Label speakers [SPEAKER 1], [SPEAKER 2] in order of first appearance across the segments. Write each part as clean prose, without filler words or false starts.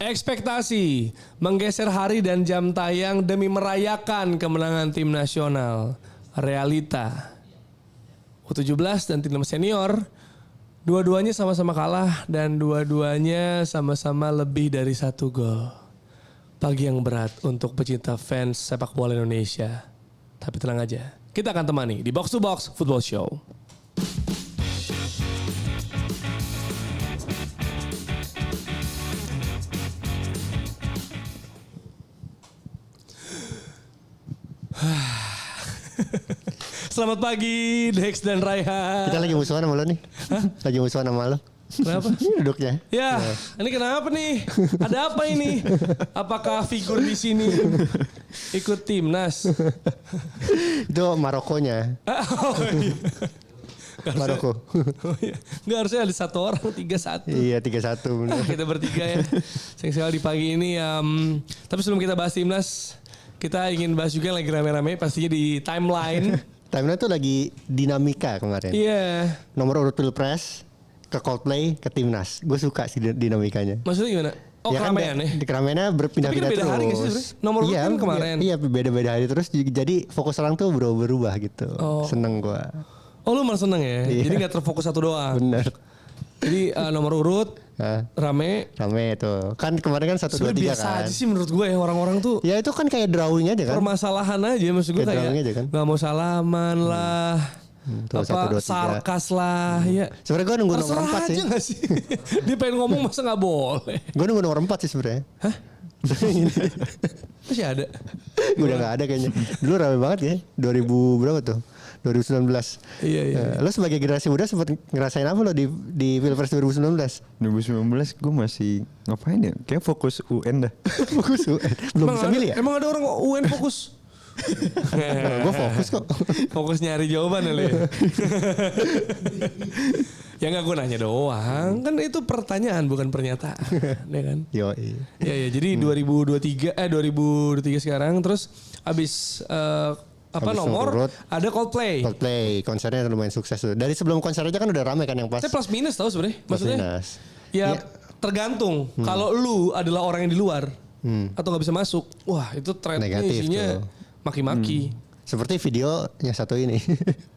[SPEAKER 1] Ekspektasi menggeser hari dan jam tayang demi merayakan kemenangan tim nasional. Realita U17 dan tim senior dua-duanya sama-sama kalah dan dua-duanya sama-sama lebih dari 1 gol. Pagi yang berat untuk pecinta fans sepak bola Indonesia. Tapi tenang aja, kita akan temani di Box to Box Football Show. Selamat pagi Dex dan Raihan.
[SPEAKER 2] Kita lagi musuhan sama lo nih. Hah? Lagi musuhan sama lo.
[SPEAKER 1] Kenapa?
[SPEAKER 2] Ini duduknya.
[SPEAKER 1] Ya, ini kenapa nih? Ada apa ini? Apakah figur di sini ikut timnas?
[SPEAKER 2] Itu Marokonya.
[SPEAKER 1] Oh, iya.
[SPEAKER 2] Maroko.
[SPEAKER 1] Oh, iya. Nggak, harusnya ada 1 orang 3-1.
[SPEAKER 2] Iya 3-1 bener.
[SPEAKER 1] Kita bertiga ya. Sayang sekali di pagi ini. Tapi sebelum kita bahas timnas, kita ingin bahas juga yang lagi rame-rame pastinya di timeline.
[SPEAKER 2] Timeline tuh lagi dinamika kemarin.
[SPEAKER 1] Iya.
[SPEAKER 2] Nomor urut Pilpres ke Coldplay ke Timnas. Gue suka sih dinamikanya.
[SPEAKER 1] Maksudnya gimana? Oh ya keramaian
[SPEAKER 2] kan,
[SPEAKER 1] ya?
[SPEAKER 2] Keramaiannya berpindah-pindah terus.
[SPEAKER 1] Beda hari gak sih? Nomor urut kan kemarin.
[SPEAKER 2] Iya beda-beda hari terus. Jadi fokus orang tuh berubah gitu.
[SPEAKER 1] Oh.
[SPEAKER 2] Seneng gue.
[SPEAKER 1] Oh lu malah seneng ya?
[SPEAKER 2] Iya.
[SPEAKER 1] Jadi gak terfokus satu doang?
[SPEAKER 2] Bener.
[SPEAKER 1] Jadi nomor urut rame
[SPEAKER 2] tuh. Kan kemarin kan 1, 2, 3
[SPEAKER 1] biasa
[SPEAKER 2] kan.
[SPEAKER 1] aja sih menurut gue ya orang-orang tuh.
[SPEAKER 2] Ya itu kan kayak drawing aja kan.
[SPEAKER 1] Permasalahan aja maksud gue kayak
[SPEAKER 2] aja kan?
[SPEAKER 1] gak mau salaman lah.
[SPEAKER 2] Tuh,
[SPEAKER 1] apa
[SPEAKER 2] 1, 2, 3.
[SPEAKER 1] sarkas lah ya.
[SPEAKER 2] Sebenarnya gue nunggu nomor 4 sih.
[SPEAKER 1] Gak sih? Dia pengen ngomong masa gak boleh.
[SPEAKER 2] Gue nunggu nomor 4 sih sebenarnya.
[SPEAKER 1] Hah? Masih ada?
[SPEAKER 2] Udah gak ada kayaknya. Dulu rame banget ya. 2000 berapa tuh? 2019.
[SPEAKER 1] Iya.
[SPEAKER 2] Lo sebagai generasi muda sempat ngerasain apa lo di Pilpres 2019?
[SPEAKER 3] 2019 gue masih ngapain ya? Kayak fokus UN dah.
[SPEAKER 2] Fokus UN. Belum bisa milih ya?
[SPEAKER 1] Emang ada orang UN fokus?
[SPEAKER 2] Gue fokus kok.
[SPEAKER 1] Fokus nyari jawaban ya. Ya nggak, gue nanya doang. Kan itu pertanyaan bukan pernyataan, ya kan?
[SPEAKER 2] Yoi.
[SPEAKER 1] Ya jadi 2023 sekarang terus abis nomor urut, ada Coldplay.
[SPEAKER 2] Coldplay konsernya lumayan sukses tuh. Dari sebelum konser aja kan udah rame kan yang pas.
[SPEAKER 1] Saya plus minus tahu sebenarnya. Maksudnya
[SPEAKER 2] minus.
[SPEAKER 1] Ya tergantung. Kalau lu adalah orang yang di luar atau nggak bisa masuk, wah itu trendnya isinya maki-maki.
[SPEAKER 2] Seperti video yang satu ini.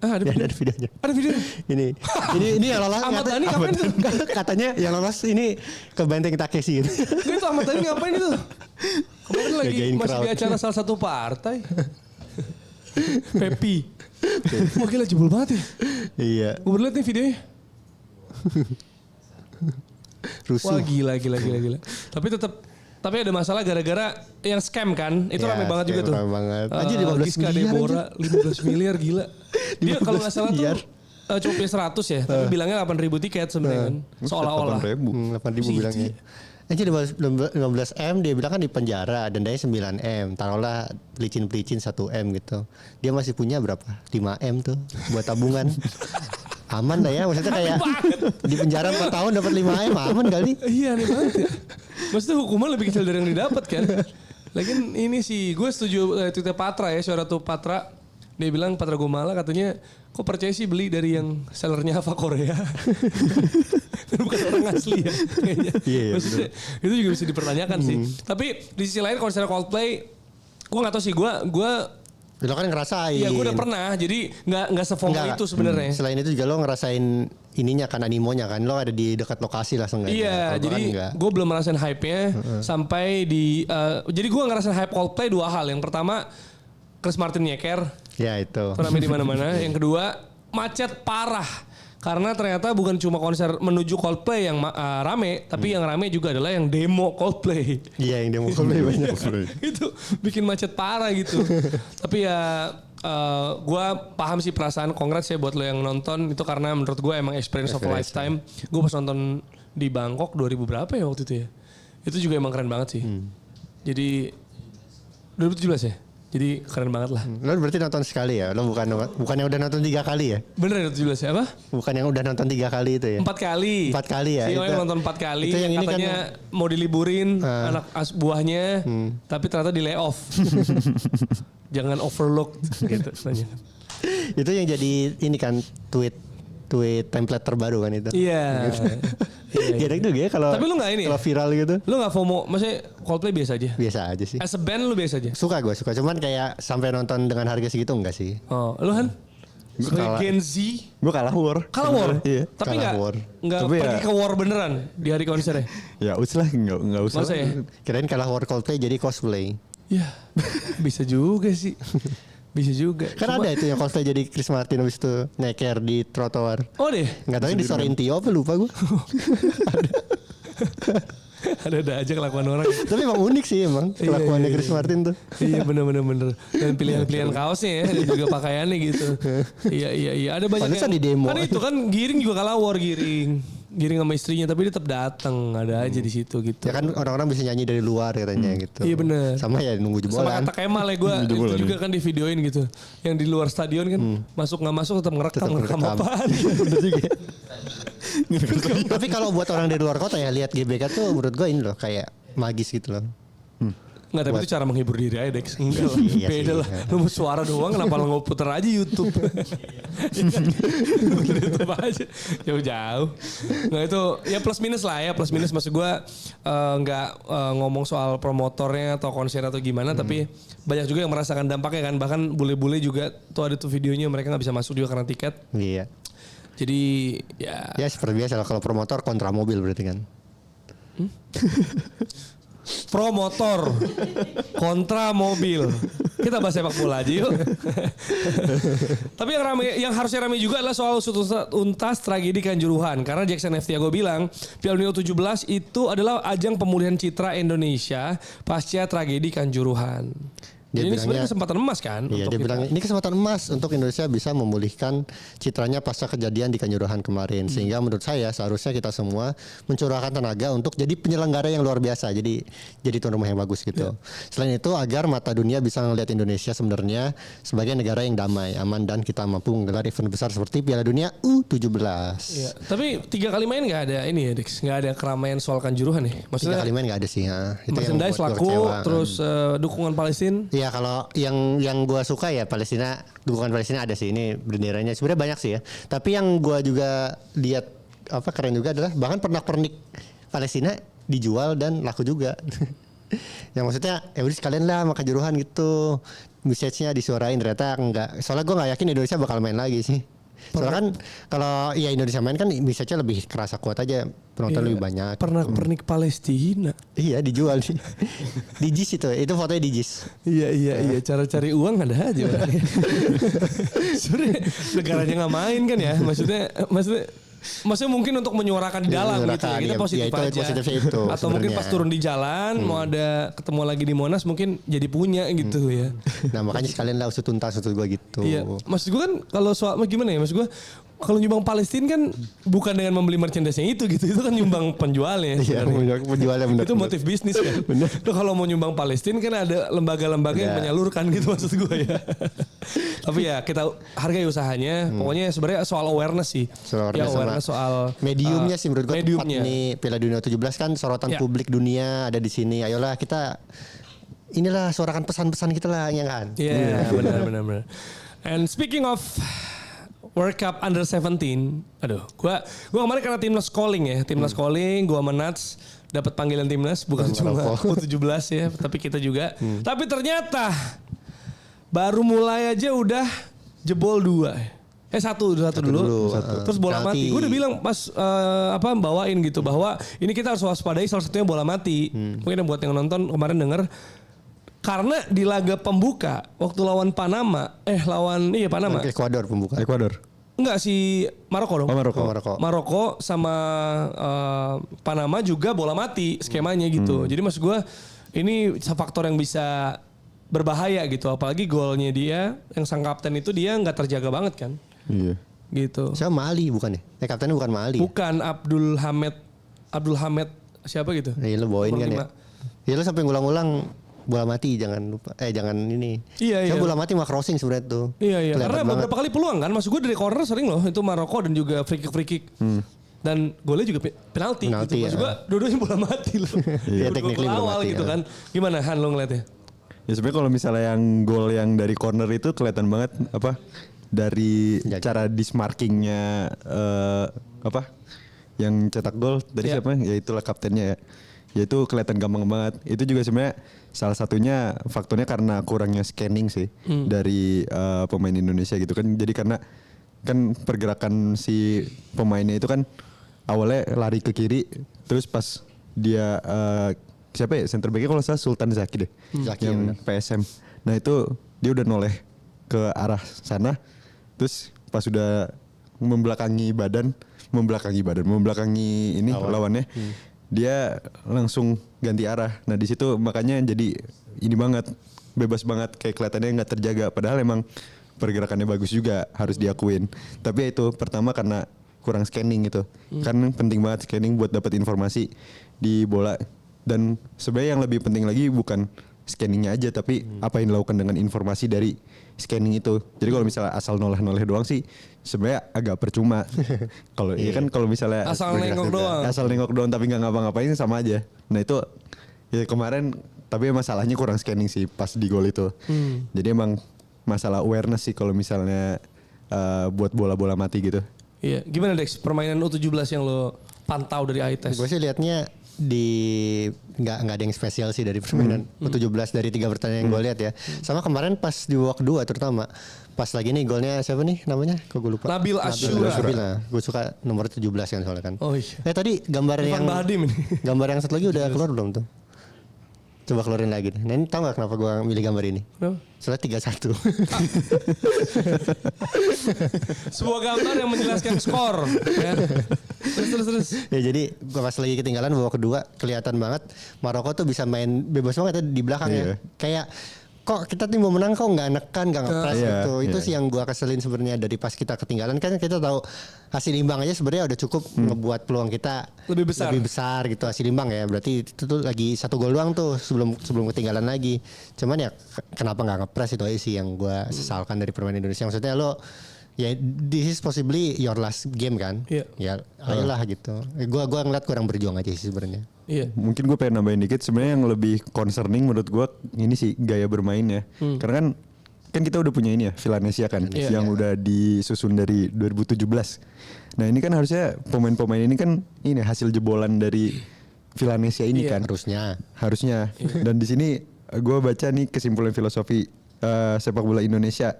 [SPEAKER 1] Ada video?
[SPEAKER 2] Ada videonya.
[SPEAKER 1] Ada video?
[SPEAKER 2] ini yang lolos.
[SPEAKER 1] Ahmad Dhani ngapain itu?
[SPEAKER 2] Katanya yang lolos ini ke Benteng Takeshi gitu.
[SPEAKER 1] Itu Ahmad Dhani ngapain itu? Kemarin lagi masih di acara salah satu partai. Pepi. Wah gila jebol banget ya.
[SPEAKER 2] Iya.
[SPEAKER 1] Gue baru liat nih videonya.
[SPEAKER 2] Rusuh.
[SPEAKER 1] Wah gila. Tapi ada masalah gara-gara yang scam kan. Itu
[SPEAKER 2] ya,
[SPEAKER 1] rame banget juga tuh.
[SPEAKER 2] Rame banget.
[SPEAKER 1] Aja 15 miliar Deborah, 15 miliar gila. Dia kalau gak salah tuh cuma punya 100 ya. Tapi bilangnya 8.000 tiket sebenarnya kan. Seolah-olah.
[SPEAKER 2] 8.000 bilangnya. Aja 15M dia bilang kan di penjara, dendanya 9M. Taruhlah pelicin-pelicin 1M gitu. Dia masih punya berapa? 5M tuh buat tabungan. Aman lah ya, maksudnya kayak di penjara 4 tahun dapat 5M, aman kali.
[SPEAKER 1] Iya aneh banget ya. Maksudnya hukuman lebih kecil dari yang didapat kan. Lagian ini sih, gue setuju Twitter Patra ya, Syaratu Patra. Dia bilang Patra Gumala katanya, kok percaya sih beli dari yang sellernya Ava Korea. Bukan orang asli ya kayaknya.
[SPEAKER 2] Iya,
[SPEAKER 1] maksudnya itu juga bisa dipertanyakan sih. Tapi di sisi lain konser Coldplay, gue gak tahu sih, gue
[SPEAKER 2] lo kan ngerasain.
[SPEAKER 1] Iya gue udah pernah, jadi nggak seFOMO itu sebenarnya.
[SPEAKER 2] Selain itu juga lo ngerasain ininya kan, animonya kan, lo ada di dekat lokasi langsung.
[SPEAKER 1] Iya, jadi gue belum ngerasain hype-nya sampai di. Jadi gue ngerasain hype Coldplay 2 hal. Yang pertama Chris Martin nyeker.
[SPEAKER 2] Ya itu.
[SPEAKER 1] Rame di mana-mana. Yang kedua macet parah. Karena ternyata bukan cuma konser menuju Coldplay yang rame, tapi yang rame juga adalah yang demo Coldplay.
[SPEAKER 2] Iya, yang demo Coldplay banyak.
[SPEAKER 1] Itu bikin macet parah gitu. Tapi ya gue paham sih perasaan. Congrats ya buat lo yang nonton. Itu karena menurut gue emang experience of a lifetime. Gue pas nonton di Bangkok 2000 berapa ya waktu itu ya. Itu juga emang keren banget sih. Jadi 2017 ya. Jadi keren banget lah.
[SPEAKER 2] Lo berarti nonton sekali ya? Lo bukan yang udah nonton 3 kali ya?
[SPEAKER 1] Bener ya 17 ya apa?
[SPEAKER 2] Bukan yang udah nonton 3 kali itu ya?
[SPEAKER 1] 4 kali.
[SPEAKER 2] 4 kali ya?
[SPEAKER 1] Si Oeng nonton 4 kali.
[SPEAKER 2] Itu yang ini
[SPEAKER 1] katanya
[SPEAKER 2] kan
[SPEAKER 1] mau diliburin anak buahnya. Tapi ternyata di layoff. Jangan overlook gitu.
[SPEAKER 2] Itu yang jadi ini kan tweet tweet template terbaru kan itu.
[SPEAKER 1] Iya.
[SPEAKER 2] Gede juga ya kalau
[SPEAKER 1] Tapi lu nggak ini ya?
[SPEAKER 2] kalau viral gitu.
[SPEAKER 1] Lu nggak FOMO, maksudnya Coldplay biasa aja?
[SPEAKER 2] Biasa aja sih.
[SPEAKER 1] As a band lu biasa aja?
[SPEAKER 2] Suka cuman kayak sampai nonton dengan harga segitu enggak sih.
[SPEAKER 1] Oh, lu Han? Sebagai Gen Z?
[SPEAKER 3] Gue kalah war.
[SPEAKER 1] Kalah war?
[SPEAKER 3] Iya.
[SPEAKER 1] Tapi
[SPEAKER 2] Kalah
[SPEAKER 1] nggak
[SPEAKER 2] war.
[SPEAKER 3] Tapi
[SPEAKER 1] pergi
[SPEAKER 3] ya-
[SPEAKER 1] ke war beneran di hari konsernya?
[SPEAKER 3] Ya usah lah, nggak usah.
[SPEAKER 1] Masa ya?
[SPEAKER 2] Kirain kalah war Coldplay jadi cosplay.
[SPEAKER 1] Ya, bisa juga sih. Bisa juga.
[SPEAKER 2] Kan ada itu yang Coldplay jadi Chris Martin habis itu nyeker di trotoar.
[SPEAKER 1] Oh deh.
[SPEAKER 2] Enggak tahu yang disuarain Tio apa lupa gue.
[SPEAKER 1] Ada aja kelakuan orang.
[SPEAKER 2] Tapi emang unik sih emang kelakuannya Chris Martin tuh.
[SPEAKER 1] Iya bener. Dan pilihan-pilihan kaosnya ya. Dan juga pakaiannya gitu. Iya. Ada banyak
[SPEAKER 2] Pantesan di demo.
[SPEAKER 1] Kan itu kan Giring juga kalah war Giring sama istrinya. Tapi dia tetap datang. Ada aja di situ gitu.
[SPEAKER 2] Ya kan orang-orang bisa nyanyi dari luar katanya gitu.
[SPEAKER 1] Iya bener.
[SPEAKER 2] Sama ya nunggu
[SPEAKER 1] Sama
[SPEAKER 2] jebolan.
[SPEAKER 1] kata Kemal ya gue itu juga kan di videoin gitu. Yang di luar stadion kan masuk nggak masuk tetap ngerekam apaan.
[SPEAKER 2] Bener juga. Tapi kalau buat orang dari luar kota ya lihat GBK tuh menurut gue ini loh kayak magis gitu loh.
[SPEAKER 1] Nggak, tapi itu cara menghibur diri aja Dex. Enggak lah,
[SPEAKER 2] Iya
[SPEAKER 1] beda
[SPEAKER 2] sih,
[SPEAKER 1] lah.
[SPEAKER 2] iya.
[SPEAKER 1] Lu mau suara doang kenapa lu nggak puter aja YouTube. YouTube aja. Jauh-jauh. Nggak itu ya plus minus lah ya. Plus minus maksud gue nggak ngomong soal promotornya atau konser atau gimana. Tapi banyak juga yang merasakan dampaknya kan. Bahkan bule-bule juga tuh ada tuh videonya mereka nggak bisa masuk juga karena tiket.
[SPEAKER 2] Iya.
[SPEAKER 1] Jadi ya.
[SPEAKER 2] Ya seperti biasa lah kalau promotor kontra mobil berarti kan.
[SPEAKER 1] Promotor kontra mobil. Kita bahas sepak bola aja yuk. Tapi yang harusnya ramai juga adalah soal usut untas tragedi Kanjuruhan. Karena Jackson F. Tiago bilang Piala Dunia U17 itu adalah ajang pemulihan citra Indonesia pasca tragedi Kanjuruhan.
[SPEAKER 2] Dia
[SPEAKER 1] Jadi ini sebenarnya
[SPEAKER 2] bilangnya-
[SPEAKER 1] kesempatan emas kan?
[SPEAKER 2] Iya
[SPEAKER 1] untuk
[SPEAKER 2] dia
[SPEAKER 1] kita.
[SPEAKER 2] bilang ini kesempatan emas untuk Indonesia bisa memulihkan citranya pasca kejadian di Kanjuruhan kemarin. Sehingga menurut saya seharusnya kita semua mencurahkan tenaga untuk jadi penyelenggara yang luar biasa. Jadi tuan rumah yang bagus gitu. Selain itu agar mata dunia bisa melihat Indonesia sebenarnya sebagai negara yang damai, aman dan kita mampu menggelar event besar seperti Piala Dunia U17.
[SPEAKER 1] Iya. Tapi 3 kali main nggak ada ini ya Dex? Nggak ada keramaian soal Kanjuruhan ya?
[SPEAKER 2] 3
[SPEAKER 1] Maksudnya
[SPEAKER 2] kali main nggak ada sih ya. Itu yang
[SPEAKER 1] merchandise
[SPEAKER 2] membuat gua
[SPEAKER 1] laku,
[SPEAKER 2] kecewa.
[SPEAKER 1] terus dukungan Palestina.
[SPEAKER 2] Iya kalau yang gue suka ya Palestina, dukungan Palestina ada sih, ini benderanya sebenarnya banyak sih ya. Tapi yang gue juga lihat apa keren juga adalah bahkan pernak-pernik Palestina dijual dan laku juga. Yang maksudnya ya udah sekalian lah sama Kanjuruhan gitu, message-nya disuarain ternyata enggak. Soalnya gue nggak yakin Indonesia bakal main lagi sih. Soalnya kan kalau ya Indonesia main kan message-nya lebih kerasa kuat aja, penonton lebih banyak.
[SPEAKER 1] Pernak-pernik Palestina.
[SPEAKER 2] Iya dijual sih. Di JIS itu fotonya di JIS.
[SPEAKER 1] Iya. Cara cari uang ada aja orangnya. Sebenarnya negaranya nggak main kan ya. Maksudnya mungkin untuk menyuarakan di dalam gitu ya.
[SPEAKER 2] Menyuarakan,
[SPEAKER 1] Kita
[SPEAKER 2] ya,
[SPEAKER 1] positif
[SPEAKER 2] ya, itu
[SPEAKER 1] aja.
[SPEAKER 2] positifnya itu
[SPEAKER 1] Atau mungkin
[SPEAKER 2] sebenarnya.
[SPEAKER 1] pas turun di jalan mau ada ketemu lagi di Monas mungkin jadi punya gitu ya.
[SPEAKER 2] Nah makanya sekalian lah usut tuntas usut gue gitu.
[SPEAKER 1] Iya. Maksud gue kan kalau soal gimana ya? Maksud gue kalau nyumbang Palestina kan bukan dengan membeli merchandise-nya itu gitu. Itu kan nyumbang penjualnya.
[SPEAKER 2] Iya,
[SPEAKER 1] sebenarnya.
[SPEAKER 2] penjualnya benar.
[SPEAKER 1] Itu motif bisnis kan. Lo kalau mau nyumbang Palestina kan ada lembaga-lembaga yang menyalurkan gitu maksud gue ya. Tapi ya kita hargai usahanya. Pokoknya sebenarnya soal awareness sih.
[SPEAKER 2] Soal
[SPEAKER 1] Ya
[SPEAKER 2] awareness
[SPEAKER 1] awareness soal
[SPEAKER 2] mediumnya sih menurut gue tepat
[SPEAKER 1] mediumnya.
[SPEAKER 2] nih Piala Dunia 17 kan sorotan
[SPEAKER 1] Ya.
[SPEAKER 2] publik dunia ada di sini. Ayolah kita inilah suarakan pesan-pesan kita lah ya kan.
[SPEAKER 1] Iya benar. And speaking of World Cup Under 17, aduh, gua kemarin karena timnas calling ya, gua sama Nats dapat panggilan timnas bukan cuma U17 ya, tapi kita juga. Tapi ternyata baru mulai aja udah jebol 2. Satu dulu. Terus bola
[SPEAKER 2] Penalti.
[SPEAKER 1] mati. Gue udah bilang pas bawain gitu bahwa ini kita harus waspadai salah satunya bola mati. Mungkin buat yang nonton kemarin denger. Karena di laga pembuka waktu lawan Panama, Panama.
[SPEAKER 2] Ekuador pembuka.
[SPEAKER 3] Ekuador.
[SPEAKER 1] Enggak si Maroko dong. Maroko sama Panama juga bola mati skemanya gitu. Jadi maksud gue ini faktor yang bisa berbahaya gitu. Apalagi golnya dia yang sang kapten itu dia nggak terjaga banget kan.
[SPEAKER 3] Iya.
[SPEAKER 1] Gitu.
[SPEAKER 2] Siapa Mali bukan ya? Kaptennya bukan Mali.
[SPEAKER 1] Bukan Abdul Hamid siapa gitu.
[SPEAKER 2] Iya lo bawain
[SPEAKER 1] Nomor
[SPEAKER 2] kan
[SPEAKER 1] 5.
[SPEAKER 2] ya. Iya lo sampai ngulang-ngulang bola mati jangan lupa. Jangan ini.
[SPEAKER 1] Iya.
[SPEAKER 2] Bola mati mah crossing sebenarnya tuh.
[SPEAKER 1] Iya.
[SPEAKER 2] Kelihatan
[SPEAKER 1] Karena
[SPEAKER 2] banget.
[SPEAKER 1] beberapa kali peluang kan. Maksud gue dari corner sering loh. Itu Maroko dan juga free kick. Dan golnya juga penalti gitu.
[SPEAKER 2] Penalti,
[SPEAKER 1] Maksud
[SPEAKER 2] ya.
[SPEAKER 1] gue dua-duanya bola mati loh.
[SPEAKER 2] Iya,
[SPEAKER 1] Dua-dua
[SPEAKER 2] technically
[SPEAKER 1] gol
[SPEAKER 2] bola
[SPEAKER 1] awal
[SPEAKER 2] mati,
[SPEAKER 1] gitu
[SPEAKER 2] ya.
[SPEAKER 1] kan. Gimana Han lo ngeliatnya?
[SPEAKER 3] Ya sebenarnya kalau misalnya yang gol yang dari corner itu kelihatan banget apa dari cara dismarkingnya apa yang cetak gol tadi siapa ya, itulah kaptennya ya. Ya itu kelihatan gampang banget. Itu juga sebenarnya salah satunya faktornya karena kurangnya scanning sih dari pemain Indonesia gitu kan. Jadi karena kan pergerakan si pemainnya itu kan awalnya lari ke kiri, terus pas dia siapa ya center backnya kalau salah Sultan Zaki deh,
[SPEAKER 2] Zaki,
[SPEAKER 3] yang PSM. Nah itu dia udah noleh ke arah sana, terus pas udah membelakangi ini lawannya, dia langsung ganti arah. Nah di situ makanya jadi ini banget, bebas banget, kayak kelihatannya nggak terjaga. Padahal emang pergerakannya bagus juga, harus diakuin. Tapi ya itu pertama karena kurang scanning gitu. Kan penting banget scanning buat dapat informasi di bola. Dan sebenarnya yang lebih penting lagi bukan scanningnya aja, tapi apa yang dilakukan dengan informasi dari scanning itu. Jadi kalau misalnya asal noleh-noleh doang sih sebenarnya agak percuma. Kalau iya kan kalau misalnya
[SPEAKER 1] Asal nengok doang.
[SPEAKER 3] Tapi nggak ngapa-ngapain sama aja. Nah itu ya kemarin tapi masalahnya kurang scanning sih pas di gol itu. Jadi emang masalah awareness sih kalau misalnya buat bola-bola mati gitu.
[SPEAKER 1] Iya, gimana Dex permainan U17 yang lo pantau dari eye test?
[SPEAKER 2] Gue sih liatnya nggak ada yang spesial sih dari permainan U17 dari 3 pertandingan yang gue lihat ya. Sama kemarin pas di babak 2 terutama pas lagi nih golnya siapa nih namanya? Kok gue lupa.
[SPEAKER 1] Nabil Asyura.
[SPEAKER 2] Gue suka nomor 17 kan soalnya kan.
[SPEAKER 1] Oh iya.
[SPEAKER 2] Tadi gambar
[SPEAKER 1] Irfan
[SPEAKER 2] yang
[SPEAKER 1] Bahdim ini.
[SPEAKER 2] gambar yang satu lagi udah keluar belum tuh? Coba keluarin lagi. Nah ini tau gak kenapa gue milih gambar ini?
[SPEAKER 1] Kenapa?
[SPEAKER 2] Soalnya 3-1.
[SPEAKER 1] Sebuah gambar yang menjelaskan skor. Ya. Terus.
[SPEAKER 2] Ya jadi pas lagi ketinggalan babak kedua kelihatan banget Maroko tuh bisa main bebas banget ya di belakang ya. Kayak kok kita tim mau menang kok nggak nekan nggak ngepres gitu. Itu sih yang gua keselin sebenarnya dari pas kita ketinggalan kan kita tahu hasil imbang aja sebenarnya udah cukup ngebuat peluang kita
[SPEAKER 1] lebih besar
[SPEAKER 2] gitu hasil imbang ya. Berarti itu tuh lagi 1 gol doang tuh sebelum ketinggalan lagi. Cuman ya kenapa nggak ngepres itu aja sih yang gua sesalkan dari permainan Indonesia. Maksudnya lo ya this is possibly your last game kan. Ya ayolah gitu. Gua ngeliat kurang berjuang aja sih sebenarnya.
[SPEAKER 1] Iya.
[SPEAKER 3] Mungkin gue pengen nambahin dikit sebenarnya yang lebih concerning menurut gue ini sih gaya bermainnya. Karena kan kita udah punya ini ya Villanesia kan yang udah disusun dari 2017. Nah ini kan harusnya pemain-pemain ini kan ini hasil jebolan dari Villanesia ini kan harusnya. Dan di sini gue baca nih kesimpulan filosofi sepak bola Indonesia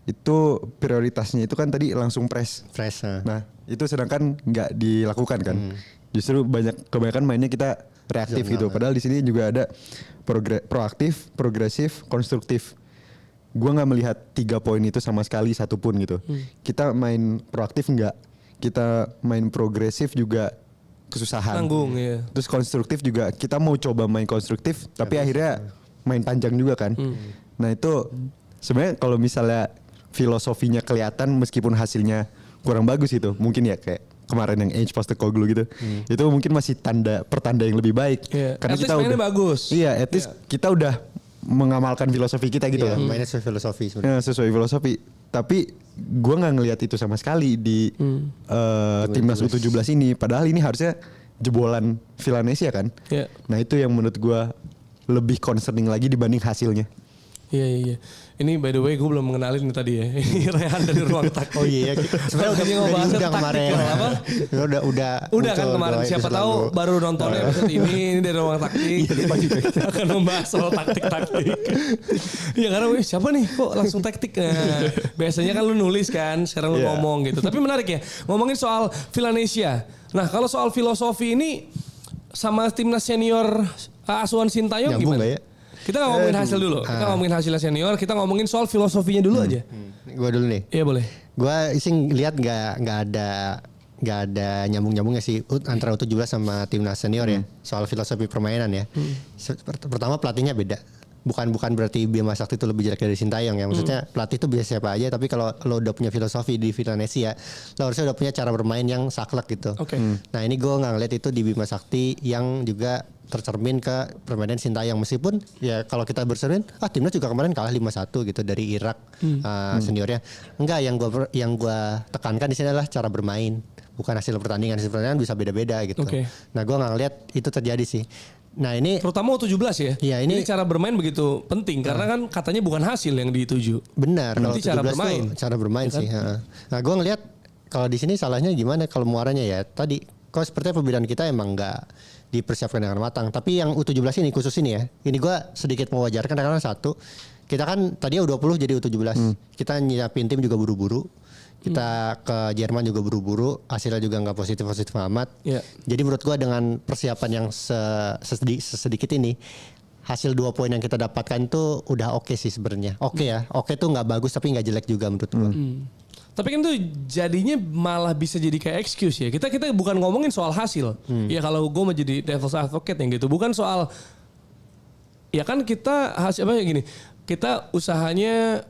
[SPEAKER 3] itu prioritasnya itu kan tadi langsung press. Nah itu sedangkan nggak dilakukan kan. Justru kebanyakan mainnya kita reaktif gitu. Padahal di sini juga ada proaktif, progresif, konstruktif. Gua nggak melihat 3 poin itu sama sekali satupun gitu. Kita main proaktif nggak, kita main progresif juga kesusahan.
[SPEAKER 1] Tanggung ya.
[SPEAKER 3] Terus konstruktif juga kita mau coba main konstruktif, tapi akhirnya main panjang juga kan. Nah itu sebenarnya kalau misalnya filosofinya kelihatan meskipun hasilnya kurang bagus gitu, mungkin ya kayak kemarin yang Ange Postecoglou gitu, itu mungkin masih pertanda yang lebih baik.
[SPEAKER 1] At
[SPEAKER 3] Karena
[SPEAKER 1] least
[SPEAKER 3] kita
[SPEAKER 1] mainnya
[SPEAKER 3] udah
[SPEAKER 1] bagus.
[SPEAKER 3] Iya, at least kita udah mengamalkan filosofi kita gitu.
[SPEAKER 2] Mainnya sesuai filosofi sebenarnya.
[SPEAKER 3] Sesuai filosofi. Tapi gue nggak ngelihat itu sama sekali di timnas U17 ini. Padahal ini harusnya jebolan Villanesia kan. Nah itu yang menurut gue lebih concerning lagi dibanding hasilnya.
[SPEAKER 1] Iya. Ini by the way gue belum mengenalin nih tadi ya. Ini Rehan dari ruang taktik.
[SPEAKER 2] Oh iya, sebenarnya
[SPEAKER 1] udah ngebahasnya
[SPEAKER 2] udah kemarin.
[SPEAKER 1] Apa?
[SPEAKER 2] Udah
[SPEAKER 1] kan kemarin. Siapa tahu baru nontonnya episode ini dari ruang taktik. Akan membahas soal taktik. Ya karena siapa nih kok langsung taktik. Nah, biasanya kan lu nulis kan, sekarang lu ngomong gitu. Tapi menarik ya, ngomongin soal Villanesia. Nah kalau soal filosofi ini sama timnas senior asuhan Sintayong
[SPEAKER 2] nyambung
[SPEAKER 1] gimana?
[SPEAKER 2] Gak ya?
[SPEAKER 1] Kita gak ngomongin hasil dulu. Kita ngomongin hasilnya senior. Kita ngomongin soal filosofinya dulu aja.
[SPEAKER 2] Gue dulu nih.
[SPEAKER 1] Iya boleh.
[SPEAKER 2] Gue sih lihat nggak ada nyambung-nyambungnya sih antara U17 sama timnas senior ya. Soal filosofi permainan ya. Pertama pelatihnya beda. Bukan berarti Bima Sakti itu lebih jelek dari Sintayong ya. Maksudnya pelatih itu bisa siapa aja. Tapi kalau lo udah punya filosofi di Villanesia, lo harusnya udah punya cara bermain yang saklek gitu. Nah ini gue nggak ngeliat itu di Bima Sakti yang juga tercermin ke permainan Sintayong. Meskipun ya kalau kita bercermin, timnas juga kemarin kalah 5-1 gitu dari Irak seniornya. Enggak, yang gua tekankan di sini adalah cara bermain, bukan hasil pertandingan. Hasil pertandingan bisa beda-beda gitu. Nah, gua nggak ngeliat itu terjadi sih. Nah ini
[SPEAKER 1] Terutama U17 ya.
[SPEAKER 2] Iya, ini-
[SPEAKER 1] cara bermain begitu penting karena kan katanya bukan hasil yang dituju.
[SPEAKER 2] benar kalau
[SPEAKER 1] Berarti cara
[SPEAKER 2] 17
[SPEAKER 1] bermain.
[SPEAKER 2] tuh cara bermain
[SPEAKER 1] Ya kan?
[SPEAKER 2] sih. Ha. Nah gue ngelihat kalau di sini salahnya gimana kalau muaranya ya tadi kok sepertinya pembinaan kita emang nggak dipersiapkan dengan matang. Tapi yang U17 ini khusus ini ya, ini gue sedikit mewajarkan karena satu kita kan tadi U20 jadi U17, kita nyiapin tim juga buru-buru. Kita ke Jerman juga buru-buru, hasilnya juga nggak positif amat.
[SPEAKER 1] Iya.
[SPEAKER 2] Jadi menurut gua dengan persiapan yang sesedikit ini, hasil 2 poin yang kita dapatkan tuh udah oke sih sebenarnya. Oke ya, oke tuh nggak bagus tapi nggak jelek juga menurut gua.
[SPEAKER 1] Tapi kan tuh jadinya malah bisa jadi kayak excuse ya. Kita bukan ngomongin soal hasil. Ya kalau gue mau jadi devil's advocate yang gitu, bukan soal ya kan kita hasil apa ya gini. Kita usahanya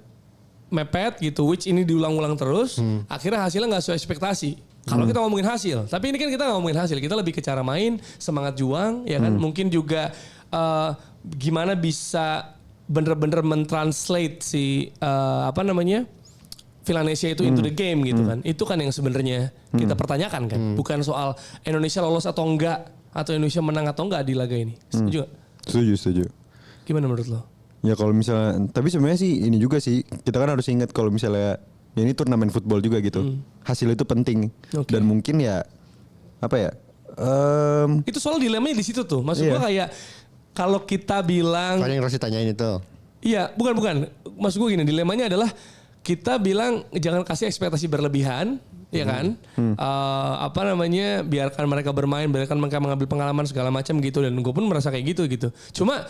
[SPEAKER 1] mepet gitu, which ini diulang-ulang terus, akhirnya hasilnya nggak sesuai ekspektasi. Kalau kita ngomongin hasil, tapi ini kan kita nggak ngomongin hasil, kita lebih ke cara main, semangat juang, ya kan? Mungkin juga gimana bisa bener-bener mentranslate si apa namanya Villanesia itu into the game gitu kan? Itu kan yang sebenarnya kita pertanyakan kan, bukan soal Indonesia lolos atau enggak, atau Indonesia menang atau enggak di laga ini. Setuju nggak?
[SPEAKER 3] Setuju.
[SPEAKER 1] Gimana menurut lo?
[SPEAKER 3] Ya kalau misalnya, tapi sebenarnya sih ini juga sih, kita kan harus ingat kalau misalnya ya ini turnamen football juga gitu, hasil itu penting.
[SPEAKER 1] Oke.
[SPEAKER 3] Dan mungkin ya apa ya?
[SPEAKER 1] Itu soal dilemanya di situ tuh. Maksud gua kayak kalau kita bilang
[SPEAKER 2] Kalau yang Rossi tanyain itu,
[SPEAKER 1] iya, bukan. Maksud gua gini, dilemanya adalah kita bilang jangan kasih ekspektasi berlebihan, ya kan? Apa namanya? Biarkan mereka bermain, biarkan mereka mengambil pengalaman segala macam gitu dan gue pun merasa kayak gitu. Cuma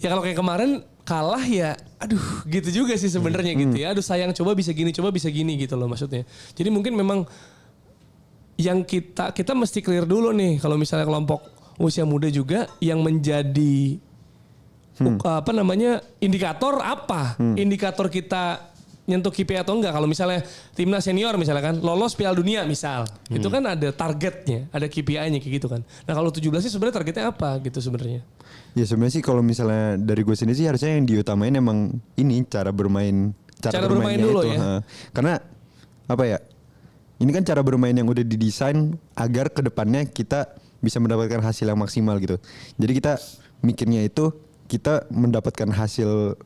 [SPEAKER 1] ya kalau kayak kemarin kalah ya aduh gitu juga sih sebenarnya gitu ya. Aduh sayang coba bisa gini gitu loh maksudnya. Jadi mungkin memang yang kita mesti clear dulu nih kalau misalnya kelompok usia muda juga yang menjadi apa namanya indikator apa? Indikator kita nyentuh KPI atau enggak. Kalau misalnya timnas senior misalnya kan lolos Piala Dunia misal. Itu kan ada targetnya, ada KPI-nya kayak gitu kan. Nah kalau 17 sih sebenarnya targetnya apa gitu sebenarnya.
[SPEAKER 3] Ya sebenarnya sih kalau misalnya dari gue sendiri sih harusnya yang diutamain emang ini cara bermain.
[SPEAKER 1] Cara bermain dulu
[SPEAKER 3] itu,
[SPEAKER 1] ya.
[SPEAKER 3] Karena apa ya? Ini kan cara bermain yang udah didesain agar kedepannya kita bisa mendapatkan hasil yang maksimal gitu. Jadi kita mikirnya itu kita mendapatkan hasil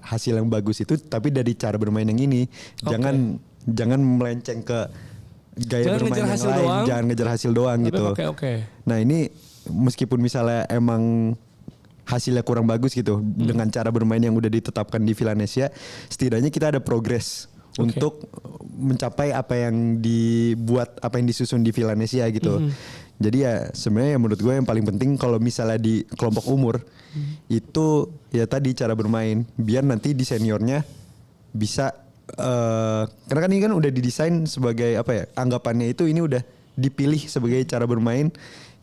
[SPEAKER 3] yang bagus itu tapi dari cara bermain yang ini. Jangan melenceng ke gaya
[SPEAKER 1] Jangan
[SPEAKER 3] bermain
[SPEAKER 1] ngejar
[SPEAKER 3] yang
[SPEAKER 1] hasil
[SPEAKER 3] lain,
[SPEAKER 1] doang.
[SPEAKER 3] jangan ngejar hasil doang gitu.
[SPEAKER 1] Oke.
[SPEAKER 3] Nah, ini meskipun misalnya emang hasilnya kurang bagus gitu dengan cara bermain yang udah ditetapkan di Villanesia, setidaknya kita ada progres untuk mencapai apa yang disusun di Villanesia gitu. Jadi ya sebenarnya menurut gue yang paling penting kalau misalnya di kelompok umur itu ya tadi cara bermain biar nanti di seniornya bisa karena kan ini kan udah didesain sebagai apa ya, anggapannya itu ini udah dipilih sebagai cara bermain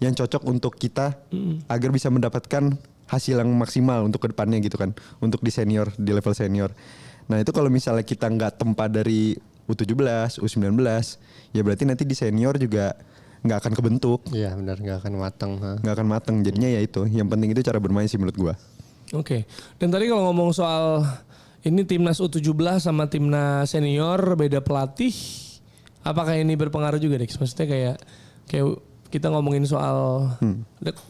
[SPEAKER 3] yang cocok untuk kita agar bisa mendapatkan hasil yang maksimal untuk kedepannya gitu kan, untuk di senior, di level senior. Nah itu kalau misalnya kita nggak tempa dari U17, U19 ya berarti nanti di senior juga nggak akan kebentuk.
[SPEAKER 2] iya benar nggak akan matang.
[SPEAKER 3] Nggak akan mateng. Jadinya ya itu yang penting itu cara bermain sih menurut gua.
[SPEAKER 1] Oke. Dan tadi kalau ngomong soal ini timnas U17 sama timnas senior beda pelatih, apakah ini berpengaruh juga Dex? Maksudnya kayak kita ngomongin soal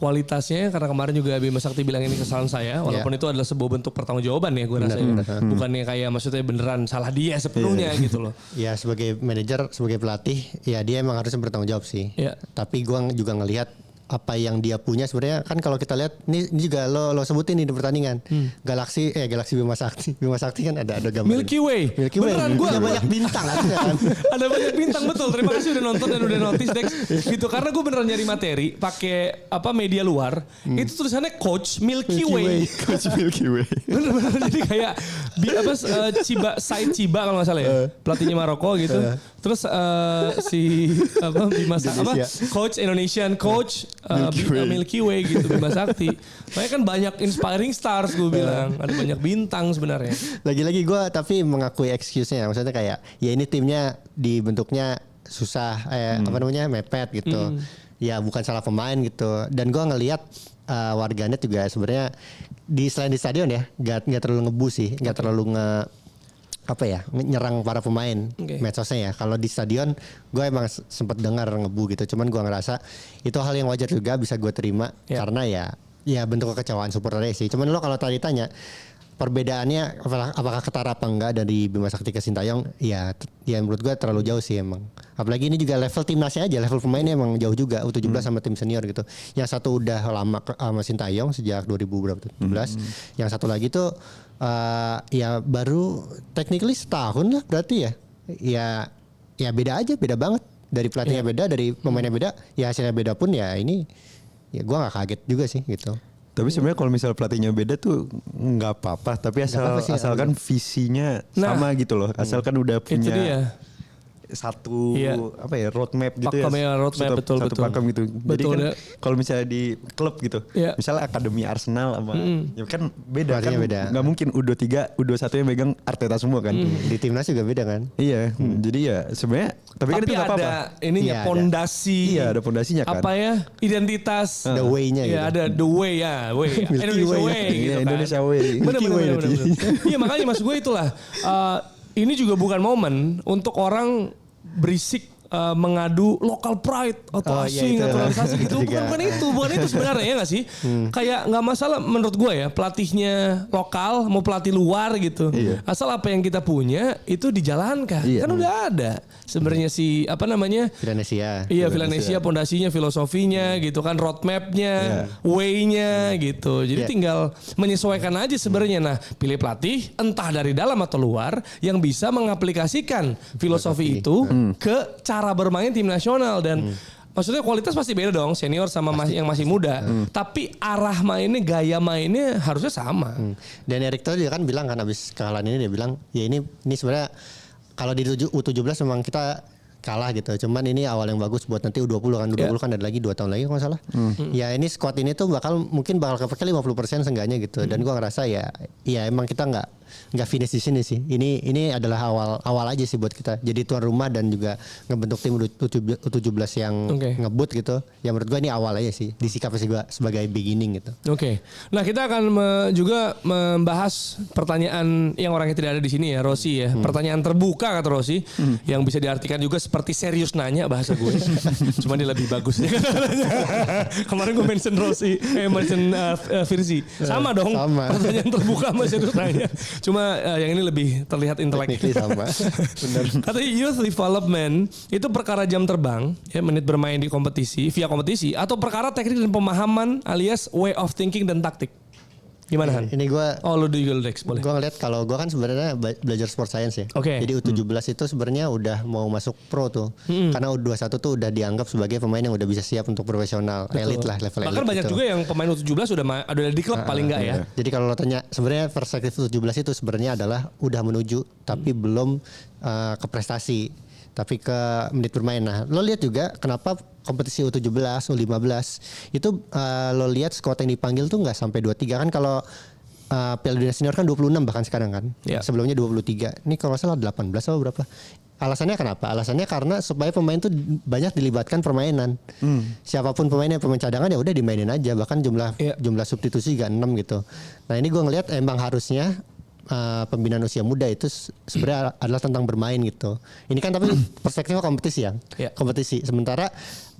[SPEAKER 1] kualitasnya karena kemarin juga Bima Sakti bilang ini kesalahan saya walaupun itu adalah sebuah bentuk pertanggungjawaban ya gue rasa bukannya kayak maksudnya beneran salah dia sepenuhnya gitu loh.
[SPEAKER 2] Ya sebagai manajer, sebagai pelatih, ya dia emang harusnya bertanggung jawab sih.
[SPEAKER 1] Iya.
[SPEAKER 2] Tapi gua juga ngelihat apa yang dia punya sebenarnya kan kalau kita lihat ini juga lo sebutin nih di pertandingan. Galaksi Bima Sakti. Bima Sakti kan ada gambar.
[SPEAKER 1] Milky Way.
[SPEAKER 2] Beneran
[SPEAKER 1] Beneran gue
[SPEAKER 2] punya banyak bintang kan.
[SPEAKER 1] ada banyak bintang betul. Terima kasih udah nonton dan udah notice Dex. Gitu karena gue beneran nyari materi pakai apa media luar. Itu tulisannya Coach Milky Way.
[SPEAKER 3] Coach Milky Way.
[SPEAKER 1] Bener-bener jadi kayak Said Ciba kalau nggak salah ya. Pelatihnya Maroko gitu. Terus si Bima Sakti Coach Indonesian Coach Milky Way gitu Bima Sakti. Makanya kan banyak inspiring stars gue bilang. Ada banyak bintang sebenarnya.
[SPEAKER 2] Lagi-lagi gue tapi mengakui excuse-nya. Maksudnya kayak ya ini timnya dibentuknya susah apa namanya mepet gitu. Ya bukan salah pemain gitu. Dan gue ngelihat warganet juga sebenarnya selain di stadion ya nggak terlalu ngebu sih, nggak terlalu nyerang para pemain medsosnya ya. Kalau di stadion gue emang sempat dengar ngebu gitu. Cuman gue ngerasa itu hal yang wajar juga bisa gue terima karena ya ya bentuk kekecewaan supporternya sih. Cuman lo kalau tadi tanya perbedaannya apakah ketara apa enggak dari Bima Sakti ke Sintayong, ya menurut gua terlalu jauh sih emang. Apalagi ini juga level timnasnya aja, level pemainnya emang jauh juga, U17 sama tim senior gitu. Yang satu udah lama sama Sintayong sejak 2017. Yang satu lagi tuh ya baru technically setahun lah berarti ya. Ya beda aja, beda banget. Dari pelatihnya beda, dari pemainnya beda, ya hasilnya beda pun ya ini ya gua nggak kaget juga sih gitu.
[SPEAKER 3] Tapi sebenarnya kalau misal pelatihnya beda tuh nggak apa-apa, tapi asalkan visinya sama gitu loh. Asalkan udah punya satu apa ya roadmap gitu
[SPEAKER 1] roadmap,
[SPEAKER 3] satu pakem gitu. Jadi kan kalau misalnya di klub gitu, misalnya akademi Arsenal sama ya kan beda kan, nggak mungkin U23, U21 yang megang Arteta semua kan.
[SPEAKER 2] Di timnas juga beda kan.
[SPEAKER 3] Iya, jadi ya sebenarnya tapi kan itu nggak apa-apa.
[SPEAKER 1] Ininya pondasi.
[SPEAKER 3] Iya, ada pondasinya kan.
[SPEAKER 1] Apa ya? Identitas.
[SPEAKER 2] The way-nya gitu.
[SPEAKER 1] Iya, ada the way Indonesia way gitu kan.
[SPEAKER 3] Indonesia way.
[SPEAKER 1] Benar. Iya, makanya maksud gue itulah. Ini juga bukan momen untuk orang berisik mengadu local pride atau asing atau naturalisasi gitu. Bukan itu sebenarnya ya nggak sih? Kayak nggak masalah menurut gue ya, pelatihnya lokal mau pelatih luar gitu. Asal apa yang kita punya itu dijalankan. Kan udah ada sebenarnya
[SPEAKER 2] Villanesia.
[SPEAKER 1] Iya, Villanesia pondasinya, filosofinya gitu kan, roadmapnya, way-nya gitu. Jadi tinggal menyesuaikan aja sebenarnya. Nah, pilih pelatih entah dari dalam atau luar yang bisa mengaplikasikan filosofi itu ke cara bermain tim nasional. Dan maksudnya kualitas pasti beda dong, senior sama yang masih muda. Tapi arah mainnya, gaya mainnya harusnya sama.
[SPEAKER 2] Dan Erik Thohir juga kan bilang kan abis kekalahan ini, dia bilang ya ini sebenarnya kalau di U17 memang kita kalah gitu. Cuman ini awal yang bagus buat nanti U20 kan. U20 kan ada lagi 2 tahun lagi kalau nggak salah. Ya ini squad ini tuh mungkin bakal kepake 50% seenggaknya gitu. Dan gua ngerasa ya emang kita nggak finish di sini sih. Ini adalah awal aja sih buat kita. Jadi tuan rumah dan juga ngebentuk tim U17 yang ngebut gitu. Ya menurut gua ini awal aja sih. Disikap sih gua sebagai beginning gitu.
[SPEAKER 1] Oke. Nah, kita akan juga membahas pertanyaan yang orang yang tidak ada di sini ya, Rossi ya. Pertanyaan terbuka kata Rossi yang bisa diartikan juga seperti serius nanya bahasa gue. Cuma dia lebih bagus. Kemarin gue mention Rossi, mention Firzi. Sama dong. Pertanyaan terbuka sama serius nanya. Cuma yang ini lebih terlihat intelek.
[SPEAKER 2] Sama. Benar.
[SPEAKER 1] Katanya youth development itu perkara jam terbang, ya menit bermain di kompetisi, via kompetisi, atau perkara teknik dan pemahaman alias way of thinking dan taktik. Gimana Han?
[SPEAKER 2] Ini gue
[SPEAKER 1] lu juga Dex boleh.
[SPEAKER 2] Gue ngeliat kalau gue kan sebenarnya belajar sport science ya. Jadi U17 itu sebenarnya udah mau masuk pro tuh. Karena U21 tuh udah dianggap sebagai pemain yang udah bisa siap untuk profesional, elit lah, level elit.
[SPEAKER 1] Bahkan banyak juga yang pemain U17 udah di klub paling enggak ya.
[SPEAKER 2] Jadi kalau lo tanya sebenarnya perspektif U17 itu sebenarnya adalah udah menuju tapi belum ke prestasi, tapi ke menit bermain. Nah, lo lihat juga kenapa kompetisi U17, U15 itu lo lihat squad yang dipanggil tuh nggak sampai 23 kan. Kalau Piala Dunia Senior kan 26 bahkan sekarang kan. Sebelumnya 23. Ini kalau nggak salah 18 atau berapa. Alasannya kenapa? Alasannya karena supaya pemain tuh banyak dilibatkan permainan. Siapapun pemainnya, pemain cadangan ya udah dimainin aja. Bahkan jumlah substitusi juga 6 gitu. Nah, ini gue ngelihat emang harusnya pembinaan usia muda itu sebenarnya adalah tentang bermain gitu. Ini kan tapi perspektifnya kompetisi ya. Kompetisi. Sementara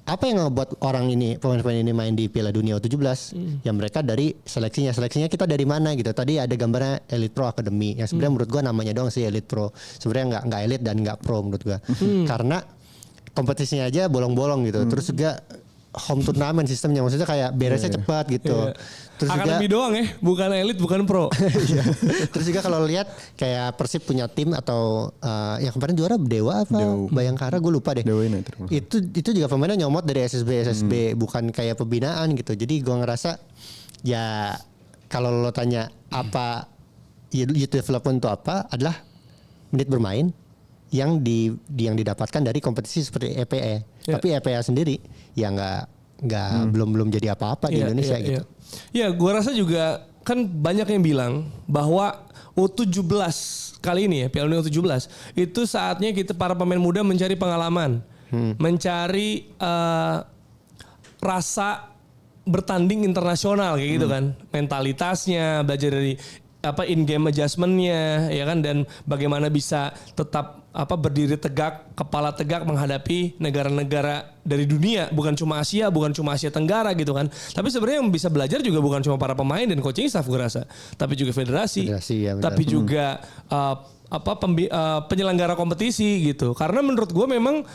[SPEAKER 2] apa yang ngebuat orang ini, pemain-pemain ini main di Piala Dunia U17? Ya mereka dari seleksinya. Seleksinya kita dari mana gitu. Tadi ada gambarnya Elite Pro Academy. Yang sebenarnya menurut gua namanya doang sih Elite Pro. Sebenarnya nggak elite dan nggak pro menurut gua. Karena kompetisinya aja bolong-bolong gitu. Terus juga home turnamen sistemnya, maksudnya kayak beresnya cepat gitu. Terus
[SPEAKER 1] akademi juga, doang ya, bukan elit, bukan pro.
[SPEAKER 2] Terus juga kalau lihat kayak Persib punya tim atau yang kemarin juara Dewa apa Bayangkara, gue lupa deh. Itu juga pemainnya nyomot dari SSB bukan kayak pembinaan gitu. Jadi gue ngerasa ya kalau lo tanya apa youth development itu apa, adalah menit bermain yang didapatkan dari kompetisi seperti EPE. Tapi EPA sendiri ya belum jadi apa-apa di Indonesia gitu.
[SPEAKER 1] Ya, gua rasa juga kan banyak yang bilang bahwa U17 kali ini ya, Piala Dunia U17 itu saatnya kita para pemain muda mencari pengalaman, mencari rasa bertanding internasional kayak gitu kan, mentalitasnya, belajar dari in game adjustmentnya ya kan, dan bagaimana bisa tetap berdiri tegak, kepala tegak menghadapi negara-negara dari dunia, bukan cuma Asia Tenggara gitu kan. Tapi sebenarnya yang bisa belajar juga bukan cuma para pemain dan coaching staff gue rasa, tapi juga federasi
[SPEAKER 2] ya, benar.
[SPEAKER 1] tapi juga penyelenggara kompetisi gitu. Karena menurut gue memang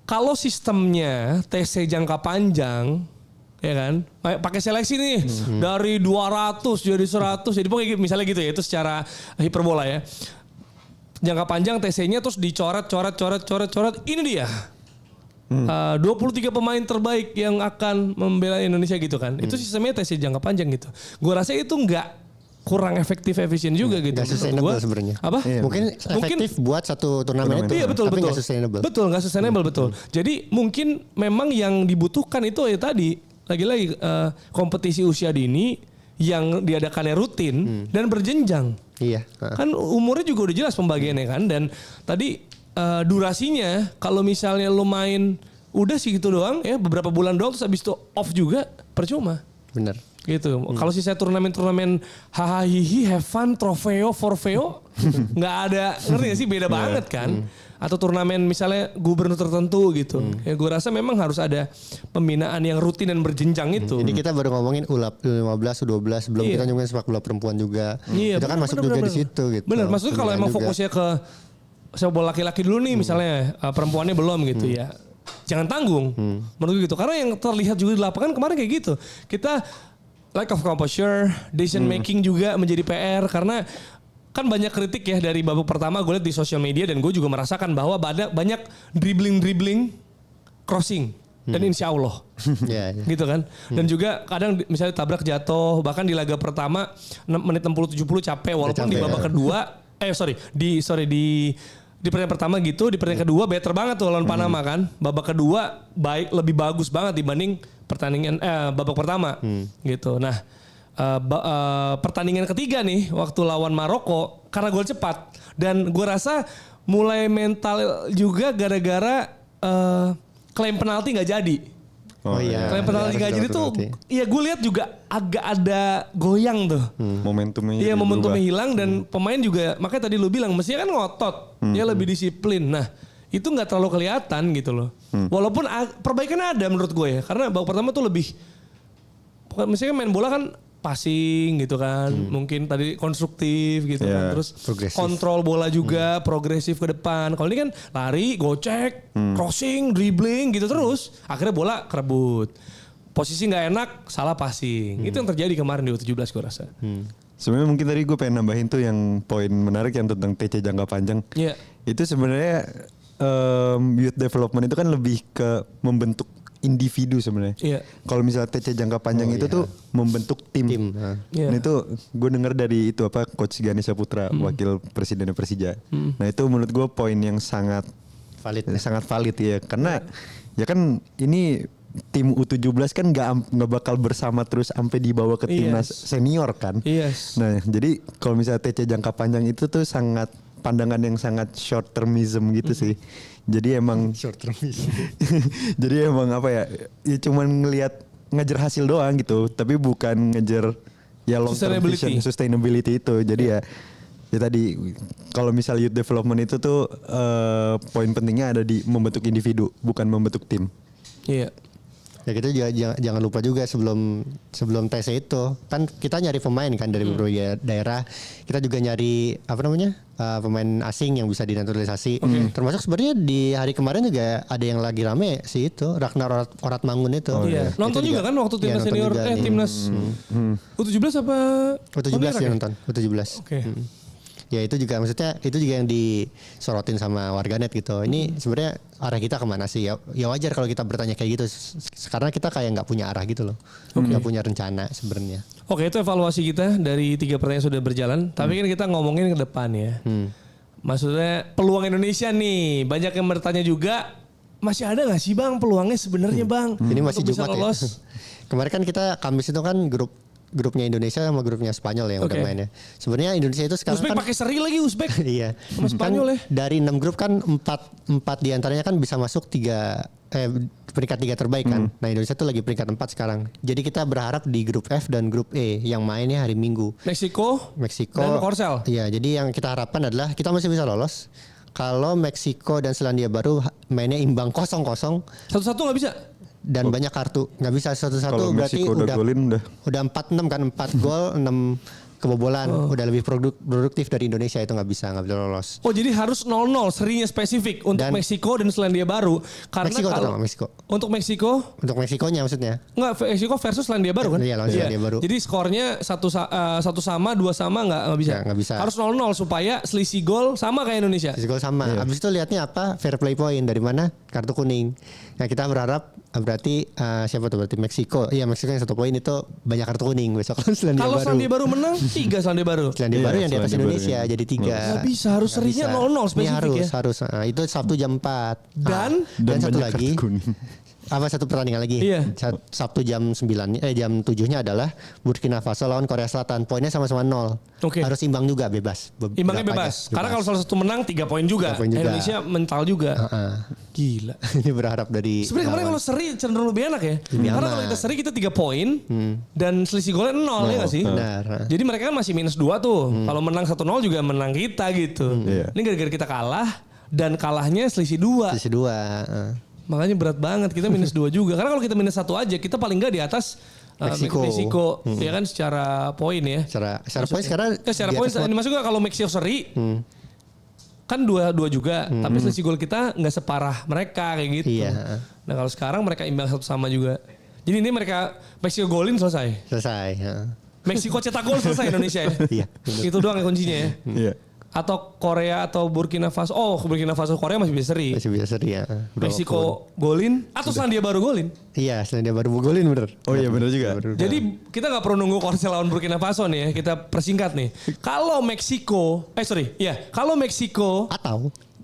[SPEAKER 1] kalau sistemnya TC jangka panjang, ya kan, pakai seleksi nih dari 200 jadi 100, jadi pokoknya misalnya gitu ya, itu secara hiperbola ya. Jangka panjang TC-nya terus dicoret, ini dia 23 pemain terbaik yang akan membela Indonesia gitu kan. Itu sistemnya TC jangka panjang gitu. Gue rasa itu kurang efisien juga gitu.
[SPEAKER 2] Gak sustainable sebenarnya.
[SPEAKER 1] Apa?
[SPEAKER 2] Iya, mungkin efektif buat satu turnamen itu.
[SPEAKER 1] Iya betul.
[SPEAKER 2] Gak sustainable.
[SPEAKER 1] Betul, gak sustainable betul. Jadi mungkin memang yang dibutuhkan itu ya tadi lagi-lagi kompetisi usia dini yang diadakannya rutin dan berjenjang.
[SPEAKER 2] Iya.
[SPEAKER 1] Kan umurnya juga udah jelas pembagiannya kan, dan tadi durasinya kalau misalnya lo main udah sih gitu doang ya, beberapa bulan doang terus habis itu off juga percuma.
[SPEAKER 2] Bener.
[SPEAKER 1] Gitu. Kalau sisa turnamen hahaha have fun, trofeo, forfeo nggak ada, ngerti gak sih, beda banget kan. Atau turnamen misalnya gubernur tertentu gitu. Ya gue rasa memang harus ada pembinaan yang rutin dan berjenjang itu.
[SPEAKER 2] Ini kita baru ngomongin U15, U12, belum kita ngomongin sepak bola perempuan juga.
[SPEAKER 1] Iya,
[SPEAKER 2] itu kan masuk juga di situ gitu.
[SPEAKER 1] Bener, maksudnya kalau emang
[SPEAKER 2] juga.
[SPEAKER 1] fokusnya ke sepak bola laki-laki dulu nih misalnya, perempuannya belum gitu ya. Jangan tanggung. Menurut gue gitu. Karena yang terlihat juga di lapangan kemarin kayak gitu. Kita lack of composure, decision making juga menjadi PR karena kan banyak kritik ya dari babak pertama gue lihat di sosial media, dan gue juga merasakan bahwa banyak dribbling crossing dan insya Allah gitu kan. Dan juga kadang misalnya tabrak jatuh, bahkan di laga pertama menit 60-70 capek walaupun di babak kedua di pertandingan pertama gitu, di pertandingan kedua better banget tuh lawan Panama kan. Babak kedua lebih bagus banget dibanding pertandingan babak pertama gitu. Nah, pertandingan ketiga nih waktu lawan Maroko karena gol cepat, dan gue rasa mulai mental juga gara-gara klaim penalti nggak jadi.
[SPEAKER 2] Oh iya.
[SPEAKER 1] Klaim penalti nggak jadi tuh, ya gue lihat juga agak ada goyang tuh.
[SPEAKER 3] Momentumnya.
[SPEAKER 1] Iya, momentumnya hilang, dan pemain juga, makanya tadi lu bilang mestinya kan ngotot, dia lebih disiplin. Nah, itu nggak terlalu kelihatan gitu loh. Walaupun perbaikan ada menurut gue ya, karena babak pertama tuh lebih, misalnya main bola kan passing gitu kan, mungkin tadi konstruktif gitu kan, terus
[SPEAKER 2] progresif.
[SPEAKER 1] kontrol bola juga, progresif ke depan. Kalau ini kan lari, gocek, crossing, dribbling gitu terus, akhirnya bola kerebut. Posisi nggak enak, salah passing. Itu yang terjadi kemarin di U17 gue rasa.
[SPEAKER 3] Sebenarnya mungkin tadi gue pengen nambahin tuh yang poin menarik yang tentang TC jangka panjang.
[SPEAKER 1] Iya.
[SPEAKER 3] Itu sebenarnya youth development itu kan lebih ke membentuk individu sebenarnya.
[SPEAKER 1] Iya.
[SPEAKER 3] Kalau misalnya TC jangka panjang itu tuh membentuk tim.
[SPEAKER 1] Iya.
[SPEAKER 3] Nah itu gue dengar dari itu Coach Ganesha Putra, wakil presiden Persija. Nah itu menurut gue poin yang sangat valid ya, karena ya kan ini tim U17 kan nggak bakal bersama terus sampai dibawa ke timnas senior kan.
[SPEAKER 1] Yes.
[SPEAKER 3] Nah jadi kalau misalnya TC jangka panjang itu tuh sangat pandangan yang sangat short termism gitu sih. Jadi emang
[SPEAKER 2] short termism.
[SPEAKER 3] Jadi emang ya cuman ngejar hasil doang gitu, tapi bukan ngejar ya long term vision, sustainability itu. Jadi ya tadi kalau misal youth development itu tuh poin pentingnya ada di membentuk individu, bukan membentuk tim.
[SPEAKER 1] Iya.
[SPEAKER 2] Ya kita juga jangan lupa juga sebelum TC itu kan kita nyari pemain kan dari berbagai daerah. Kita juga nyari pemain asing yang bisa dinaturalisasi. Termasuk sebenarnya di hari kemarin juga ada yang lagi rame sih itu Ragnar Oratmangun itu.
[SPEAKER 1] Iya. Nonton juga kan waktu timnas senior timnas U17 apa?
[SPEAKER 2] U17 ya nonton U17.
[SPEAKER 1] Oke.
[SPEAKER 2] Ya itu juga maksudnya itu juga yang disorotin sama warganet gitu. Ini sebenarnya arah kita kemana sih? Ya wajar kalau kita bertanya kayak gitu. Karena kita kayak nggak punya arah gitu loh, nggak punya rencana sebenarnya.
[SPEAKER 1] Oke, itu evaluasi kita dari 3 pertandingan sudah berjalan. Tapi kan kita ngomongin ke depan ya. Maksudnya peluang Indonesia nih, banyak yang bertanya juga. Masih ada nggak sih bang peluangnya sebenarnya bang?
[SPEAKER 2] Ini masih
[SPEAKER 1] Jumat
[SPEAKER 2] ya. Kemarin kan kita Kamis itu kan grupnya Indonesia sama grupnya Spanyol yang udah main ya. Sebenarnya Indonesia itu sekarang
[SPEAKER 1] Uzbek
[SPEAKER 2] kan
[SPEAKER 1] pakai seri lagi Uzbek.
[SPEAKER 2] Iya.
[SPEAKER 1] Sama Spanyol
[SPEAKER 2] kan dari 6 grup kan 4 diantaranya kan bisa masuk 3 peringkat 3 terbaik kan. Nah Indonesia tuh lagi peringkat 4 sekarang. Jadi kita berharap di grup F dan grup E yang mainnya hari Minggu.
[SPEAKER 1] Meksiko dan Korsel.
[SPEAKER 2] Iya, jadi yang kita harapkan adalah kita masih bisa lolos. Kalau Meksiko dan Selandia Baru mainnya imbang 0-0
[SPEAKER 1] Satu-satu nggak bisa.
[SPEAKER 2] dan banyak kartu, nggak bisa satu-satu
[SPEAKER 3] Kalau
[SPEAKER 2] berarti
[SPEAKER 3] Meksiko udah golin
[SPEAKER 2] udah 4-6 kan, 4 gol 6 kebobolan, udah lebih produktif dari Indonesia, itu nggak bisa lolos.
[SPEAKER 1] Oh jadi harus 0-0 serinya spesifik untuk Meksiko dan Selandia Baru. Karena
[SPEAKER 2] Meksiko
[SPEAKER 1] kalau
[SPEAKER 2] Meksiko.
[SPEAKER 1] Untuk Meksiko?
[SPEAKER 2] Untuk Meksikonya maksudnya?
[SPEAKER 1] Enggak, Meksiko versus Selandia Baru kan?
[SPEAKER 2] Iya, lawan Selandia Baru.
[SPEAKER 1] Jadi skornya 1 sama, 2 sama nggak bisa.
[SPEAKER 2] Nggak bisa.
[SPEAKER 1] Harus 0-0 supaya selisih gol sama kayak Indonesia.
[SPEAKER 2] Selisih gol sama. Abis itu lihatnya apa? Fair play point dari mana? Kartu kuning. Nah kita berharap berarti siapa tuh? Berarti Meksiko. Iya, Meksiko yang 1 poin itu banyak kartu kuning besok.
[SPEAKER 1] Kalau Selandia Baru menang 3 Selandia Baru.
[SPEAKER 2] Selandia Baru yang di atas Indonesia jadi 3.
[SPEAKER 1] Nggak bisa, harus serinya 0-0 spesifik.
[SPEAKER 2] Harus. Itu Sabtu jam 4.
[SPEAKER 1] Dan
[SPEAKER 2] satu lagi. Apa satu pertandingan lagi?
[SPEAKER 1] Iya.
[SPEAKER 2] Sabtu jam 9 jam 7-nya adalah Burkina Faso lawan Korea Selatan. Poinnya sama-sama 0.
[SPEAKER 1] Oke.
[SPEAKER 2] Harus imbang juga, bebas.
[SPEAKER 1] Imbangnya bebas. Karena kalau salah satu menang 3 poin juga.
[SPEAKER 2] 3 poin juga.
[SPEAKER 1] Indonesia mental juga. Gila.
[SPEAKER 2] Ini berharap dari
[SPEAKER 1] Sebenarnya kemarin kalau seri cenderung lebih enak ya. Karena kalau kita seri kita 3 poin dan selisih golnya 0 ya nggak sih?
[SPEAKER 2] Benar.
[SPEAKER 1] Jadi mereka kan masih -2 tuh. Kalau menang 1-0 juga menang kita gitu. Ini gara-gara kita kalah dan kalahnya selisih 2.
[SPEAKER 2] Selisih 2.
[SPEAKER 1] Makanya berat banget kita -2 juga. Karena kalau kita -1 aja kita paling nggak di atas Meksiko. Ya kan secara poin ya.
[SPEAKER 2] Secara poin sekarang.
[SPEAKER 1] Secara poin ini maksudnya kalau Meksiko seri kan 2-2 juga, tapi selisih gol kita nggak separah mereka kayak gitu.
[SPEAKER 2] Iya.
[SPEAKER 1] Nah kalau sekarang mereka imbang 1 sama juga. Jadi ini Meksiko golin selesai. Meksiko cetak gol selesai Indonesia ya.
[SPEAKER 2] Iya.
[SPEAKER 1] Itu doang ya kuncinya ya.
[SPEAKER 3] Iya.
[SPEAKER 1] Atau Korea atau Burkina Faso. Oh, Burkina Faso Korea masih bisa seri.
[SPEAKER 2] Masih bisa seri ya.
[SPEAKER 1] Meksiko golin atau Selandia Baru golin.
[SPEAKER 2] Iya, Selandia Baru golin bener.
[SPEAKER 3] Oh iya bener juga.
[SPEAKER 1] Jadi kita nggak perlu nunggu Korsel lawan Burkina Faso nih ya. Kita persingkat nih. Kalau Meksiko, kalau Meksiko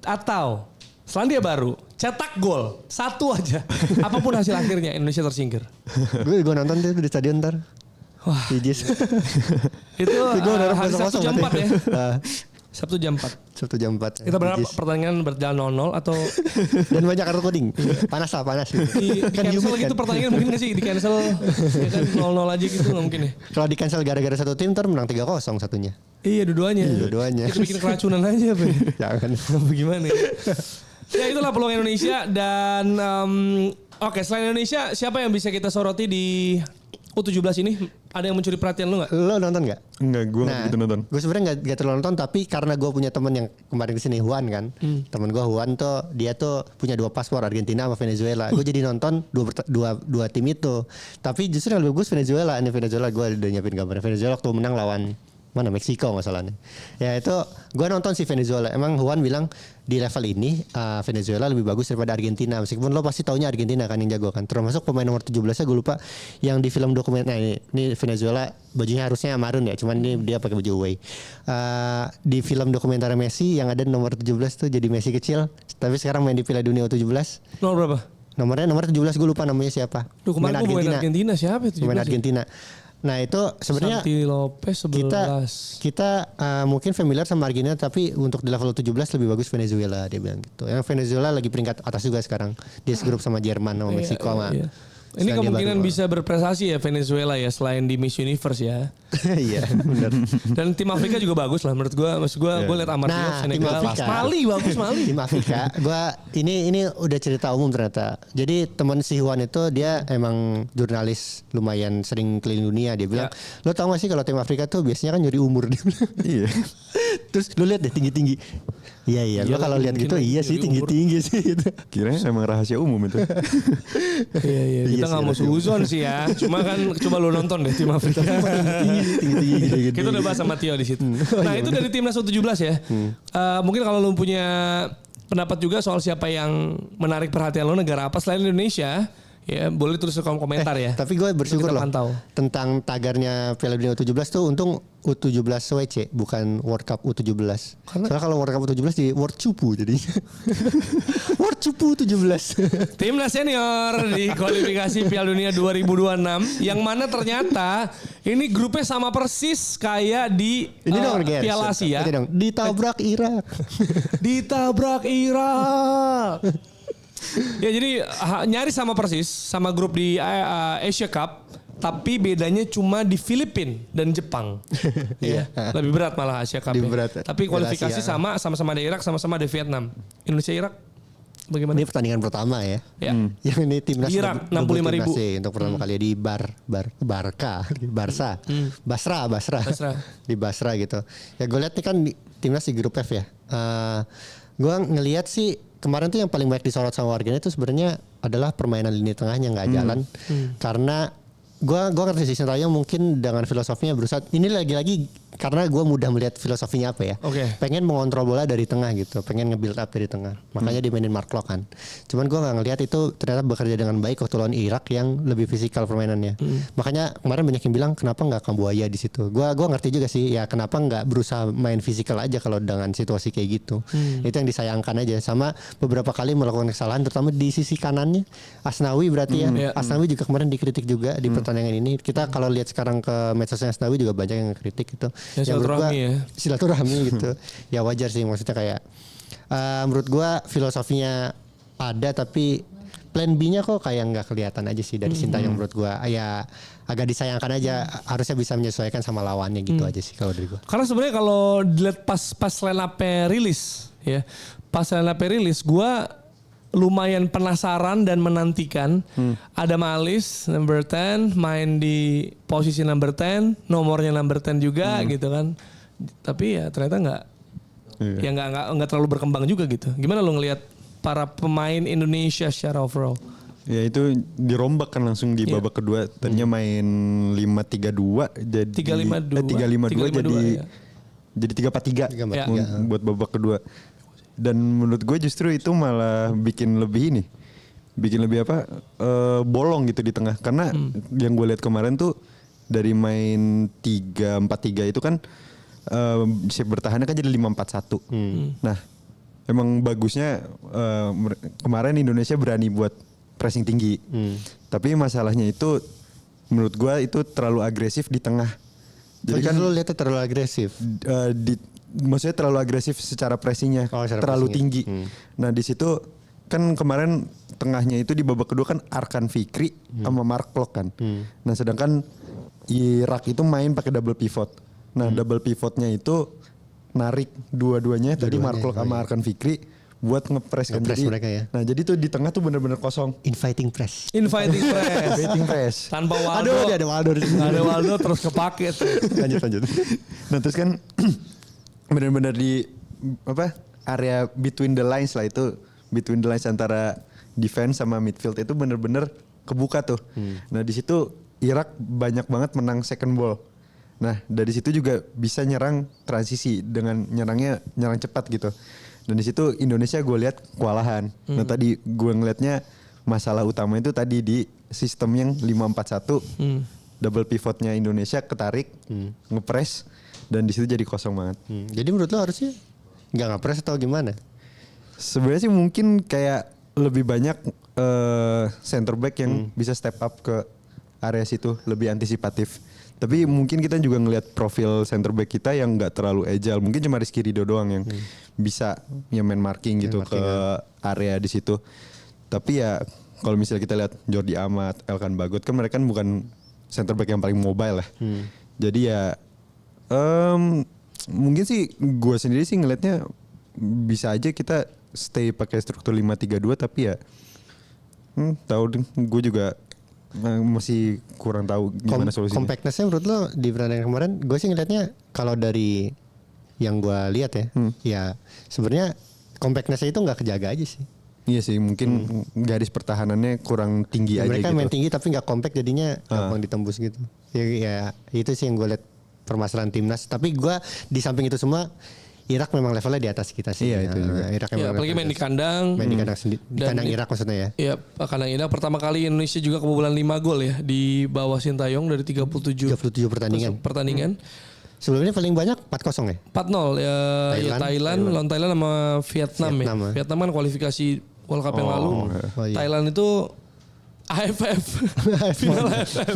[SPEAKER 1] atau Selandia Baru cetak gol 1 aja, apapun hasil akhirnya Indonesia tersingkir.
[SPEAKER 2] Gue nonton tuh di stadion ntar.
[SPEAKER 1] Wah,
[SPEAKER 2] Ijis.
[SPEAKER 1] Itu hari Sabtu jam 4 ya. Sabtu jam 4.
[SPEAKER 2] Sabtu jam 4.
[SPEAKER 1] Kita berharap pertandingan berjalan 0-0 atau
[SPEAKER 2] dan banyak kartu kuning. Panas.
[SPEAKER 1] di cancel gitu pertandingan mungkin nggak sih? Di cancel ya kan 0-0 aja gitu nggak mungkin ya?
[SPEAKER 2] Kalau di cancel gara-gara satu tim ntar menang 3-0 satunya.
[SPEAKER 1] Iya dua-duanya.
[SPEAKER 2] Kita
[SPEAKER 1] bikin keracunan aja apa?
[SPEAKER 2] Jangan.
[SPEAKER 1] Bagaimana ya? Ya itulah peluang Indonesia dan oke, selain Indonesia siapa yang bisa kita soroti di U17 ini? Ada yang mencuri perhatian lu gak?
[SPEAKER 2] Lo nonton gak?
[SPEAKER 3] Enggak, gue gak begitu nonton.
[SPEAKER 2] Gue sebenarnya gak terlalu nonton, tapi karena gue punya temen yang kemarin kesini, Juan kan. Temen gue Juan tuh, dia tuh punya 2 paspor, Argentina sama Venezuela. Gue jadi nonton dua tim itu. Tapi justru yang lebih bagus Venezuela. Ini Venezuela gue udah nyiapin gambar. Venezuela waktu menang lawan Meksiko nggak salahnya. Ya itu gue nonton si Venezuela. Emang Juan bilang di level ini Venezuela lebih bagus daripada Argentina. Meskipun lo pasti taunya Argentina kan yang jago kan. Termasuk pemain nomor 17-nya gue lupa yang di film dokumenter. Nah ini Venezuela bajunya harusnya marun ya. Cuman ini dia pakai baju away. Di film dokumenter Messi yang ada nomor 17 tuh jadi Messi kecil. Tapi sekarang main di Piala Dunia U17.
[SPEAKER 1] Nomor berapa?
[SPEAKER 2] Nomor 17 gue lupa namanya siapa.
[SPEAKER 1] Duh, kemarin gue main Argentina siapa itu?
[SPEAKER 2] Main Argentina. Nah itu sebenarnya
[SPEAKER 1] Santi Lopez 11.
[SPEAKER 2] kita mungkin familiar sama Argentina, tapi untuk di level 17 lebih bagus Venezuela, dia bilang gitu. Yang Venezuela lagi peringkat atas juga sekarang. Dia segrup sama Jerman sama Meksiko sama.
[SPEAKER 1] Iya. Ini kemungkinan bisa berprestasi ya Venezuela ya selain di Miss Universe ya.
[SPEAKER 2] Iya benar.
[SPEAKER 1] Dan tim Afrika juga bagus lah menurut gue. Maksud gue liat Amartya, Senegal, Mali bagus Mali.
[SPEAKER 2] Tim Afrika, ini udah cerita umum ternyata. Jadi teman si Juan itu dia emang jurnalis lumayan sering keliling dunia. Dia bilang, lo tau gak sih kalau tim Afrika tuh biasanya kan nyuri umur dia bilang.
[SPEAKER 3] Iya.
[SPEAKER 2] Terus lo lihat deh tinggi-tinggi. Iya. Lo kalau lihat gitu iya sih tinggi-tinggi sih. Gitu.
[SPEAKER 3] Kirain emang rahasia umum itu.
[SPEAKER 1] Iya. Kita nggak mau suzon sih ya. Cuma kan coba lo nonton deh tim Afrika. Tinggi. Kita udah bahas sama Tio di situ. Nah itu dari timnas U17 ya. Mungkin kalau lo punya pendapat juga soal siapa yang menarik perhatian lo negara apa selain Indonesia. Ya boleh tulis di kolom komentar ya.
[SPEAKER 2] Tapi gue bersyukur loh tentang tagarnya Piala Dunia U17 tuh untung U17 WC bukan World Cup U17. Soalnya kalau World Cup U17 di World Cupu jadi. World Cupu U17.
[SPEAKER 1] Timnas senior di kualifikasi Piala Dunia 2026 yang mana ternyata ini grupnya sama persis kayak di Piala Asia.
[SPEAKER 2] Ditabrak Irak.
[SPEAKER 1] Ditabrak Irak. Ya jadi nyaris sama persis sama grup di Asia Cup, tapi bedanya cuma di Filipina dan Jepang. Iya, lebih berat malah Asia Cup.
[SPEAKER 2] Lebih
[SPEAKER 1] Ya.
[SPEAKER 2] berat.
[SPEAKER 1] Tapi kualifikasi
[SPEAKER 2] Asia.
[SPEAKER 1] sama-sama ada Irak, sama-sama ada Vietnam. Indonesia Irak bagaimana?
[SPEAKER 2] Ini pertandingan pertama ya.
[SPEAKER 1] Ya.
[SPEAKER 2] Yang ini timnas
[SPEAKER 1] Irak,
[SPEAKER 2] debut
[SPEAKER 1] 65.000.
[SPEAKER 2] timnas sih, untuk pertama kali di Barca. Basra. Di Basra gitu. Ya gue lihat nih kan timnas di grup F ya. Gue ngelihat sih kemarin tuh yang paling banyak disorot sama warganya itu sebenarnya adalah permainan lini tengahnya nggak jalan. Karena gue ngerti sih Sintayong mungkin dengan filosofinya berusaha. Ini lagi-lagi karena gue mudah melihat filosofinya apa ya. Pengen mengontrol bola dari tengah gitu, pengen nge-build up dari tengah. Makanya dimainin Mark Locke kan. Cuman gue nggak ngelihat itu ternyata bekerja dengan baik waktu lawan Irak yang lebih fisikal permainannya. Makanya kemarin banyak yang bilang kenapa nggak Kambuaya di situ. Gue ngerti juga sih ya kenapa nggak berusaha main fisikal aja kalau dengan situasi kayak gitu. Itu yang disayangkan aja. Sama beberapa kali melakukan kesalahan terutama di sisi kanannya. Asnawi berarti ya. Asnawi juga kemarin dikritik juga di pertandingan ini. Kita kalau lihat sekarang ke medsosnya Asnawi juga banyak yang kritik itu.
[SPEAKER 1] Ya,
[SPEAKER 2] Silaturahmi gitu. Ya wajar sih maksudnya kayak menurut gua filosofinya ada tapi plan B-nya kok kayak nggak kelihatan aja sih dari Sintayong menurut gua. Ya agak disayangkan aja, harusnya bisa menyesuaikan sama lawannya gitu aja sih kalau dari gua.
[SPEAKER 1] Karena sebenarnya kalau dilihat pas line up-nya rilis ya. Pas line up-nya rilis gua lumayan penasaran dan menantikan. Ada Malis number 10 main di posisi number 10, nomornya number 10 juga gitu kan. Tapi ya ternyata nggak terlalu berkembang juga gitu. Gimana lo ngelihat para pemain Indonesia secara overall?
[SPEAKER 3] Ya itu dirombak kan langsung di babak kedua. Tadinya main 5-3-2 jadi 3-5-2 jadi 3-4-3 buat babak kedua. Dan menurut gue justru itu malah bikin lebih bolong gitu di tengah. Karena yang gue lihat kemarin tuh dari main 3-4-3 itu kan shape bertahannya kan jadi 5-4-1. Nah emang bagusnya kemarin Indonesia berani buat pressing tinggi. Tapi masalahnya itu menurut gue itu terlalu agresif di tengah.
[SPEAKER 2] Jadi kan lu lihatnya terlalu agresif.
[SPEAKER 3] Maksudnya terlalu agresif secara pressingnya, terlalu tinggi. Nah di situ kan kemarin tengahnya itu di babak kedua kan Arkan Fikri sama Mark Locke kan. Nah sedangkan Irak itu main pakai double pivot. Nah double pivotnya itu narik dua-duanya tadi Mark Locke sama Arkan Fikri buat ngepress kan. Jadi,
[SPEAKER 2] mereka ya.
[SPEAKER 3] Nah jadi tuh di tengah tuh bener-bener kosong.
[SPEAKER 2] Inviting press.
[SPEAKER 1] Inviting press. Tanpa Waldo.
[SPEAKER 2] Aduh ada Waldo.
[SPEAKER 1] Ada Waldo terus kepake tuh.
[SPEAKER 3] Lanjut. Nah terus kan benar-benar di area between the lines lah, itu between the lines antara defense sama midfield itu benar-benar kebuka tuh. Nah di situ Irak banyak banget menang second ball. Nah dari situ juga bisa nyerang transisi dengan nyerang cepat gitu. Dan di situ Indonesia gue lihat kewalahan. Nah tadi gue ngelihatnya masalah utama itu tadi di sistem yang 5-4-1 double pivotnya Indonesia ketarik ngepress. Dan di situ jadi kosong banget.
[SPEAKER 2] Jadi menurut lo harusnya nggak ngepres atau gimana?
[SPEAKER 3] Sebenarnya sih mungkin kayak lebih banyak center back yang bisa step up ke area situ, lebih antisipatif. Tapi mungkin kita juga ngelihat profil center back kita yang nggak terlalu agile. Mungkin cuma Rizky Ridho doang yang bisa main marking gitu ke area di situ. Tapi ya kalau misalnya kita lihat Jordi Amat, Elkan Bagot kan mereka kan bukan center back yang paling mobile lah. Jadi ya mungkin sih gue sendiri sih ngelihatnya bisa aja kita stay pakai struktur 5-3-2 tapi ya tahu gue juga masih kurang tahu gimana solusinya.
[SPEAKER 2] Compactness-nya menurut lo di pertandingan kemarin gue sih ngelihatnya kalau dari yang gue lihat ya ya sebenarnya compactness-nya itu nggak kejaga aja sih.
[SPEAKER 3] Iya sih mungkin garis pertahanannya kurang tinggi aja
[SPEAKER 2] mereka
[SPEAKER 3] gitu.
[SPEAKER 2] main tinggi tapi nggak compact jadinya gampang ditembus gitu. Ya itu sih yang gue lihat permasalahan timnas. Tapi gue di samping itu semua Irak memang levelnya di atas kita sih.
[SPEAKER 3] Iya itu juga.
[SPEAKER 2] Irak
[SPEAKER 1] ya, apalagi main di kandang.
[SPEAKER 2] Main di kandang sendiri. Di kandang Irak maksudnya ya.
[SPEAKER 1] Iya kandang Irak. Pertama kali Indonesia juga kebobolan 5 gol ya di bawah Sintayong dari 37 pertandingan.
[SPEAKER 2] Sebelumnya paling banyak 4-0 ya?
[SPEAKER 1] 4-0 ya Thailand. Lawan Thailand sama Vietnam ya. Vietnam kan kualifikasi World Cup yang lalu.
[SPEAKER 2] Iya.
[SPEAKER 1] Thailand itu AFF final AFF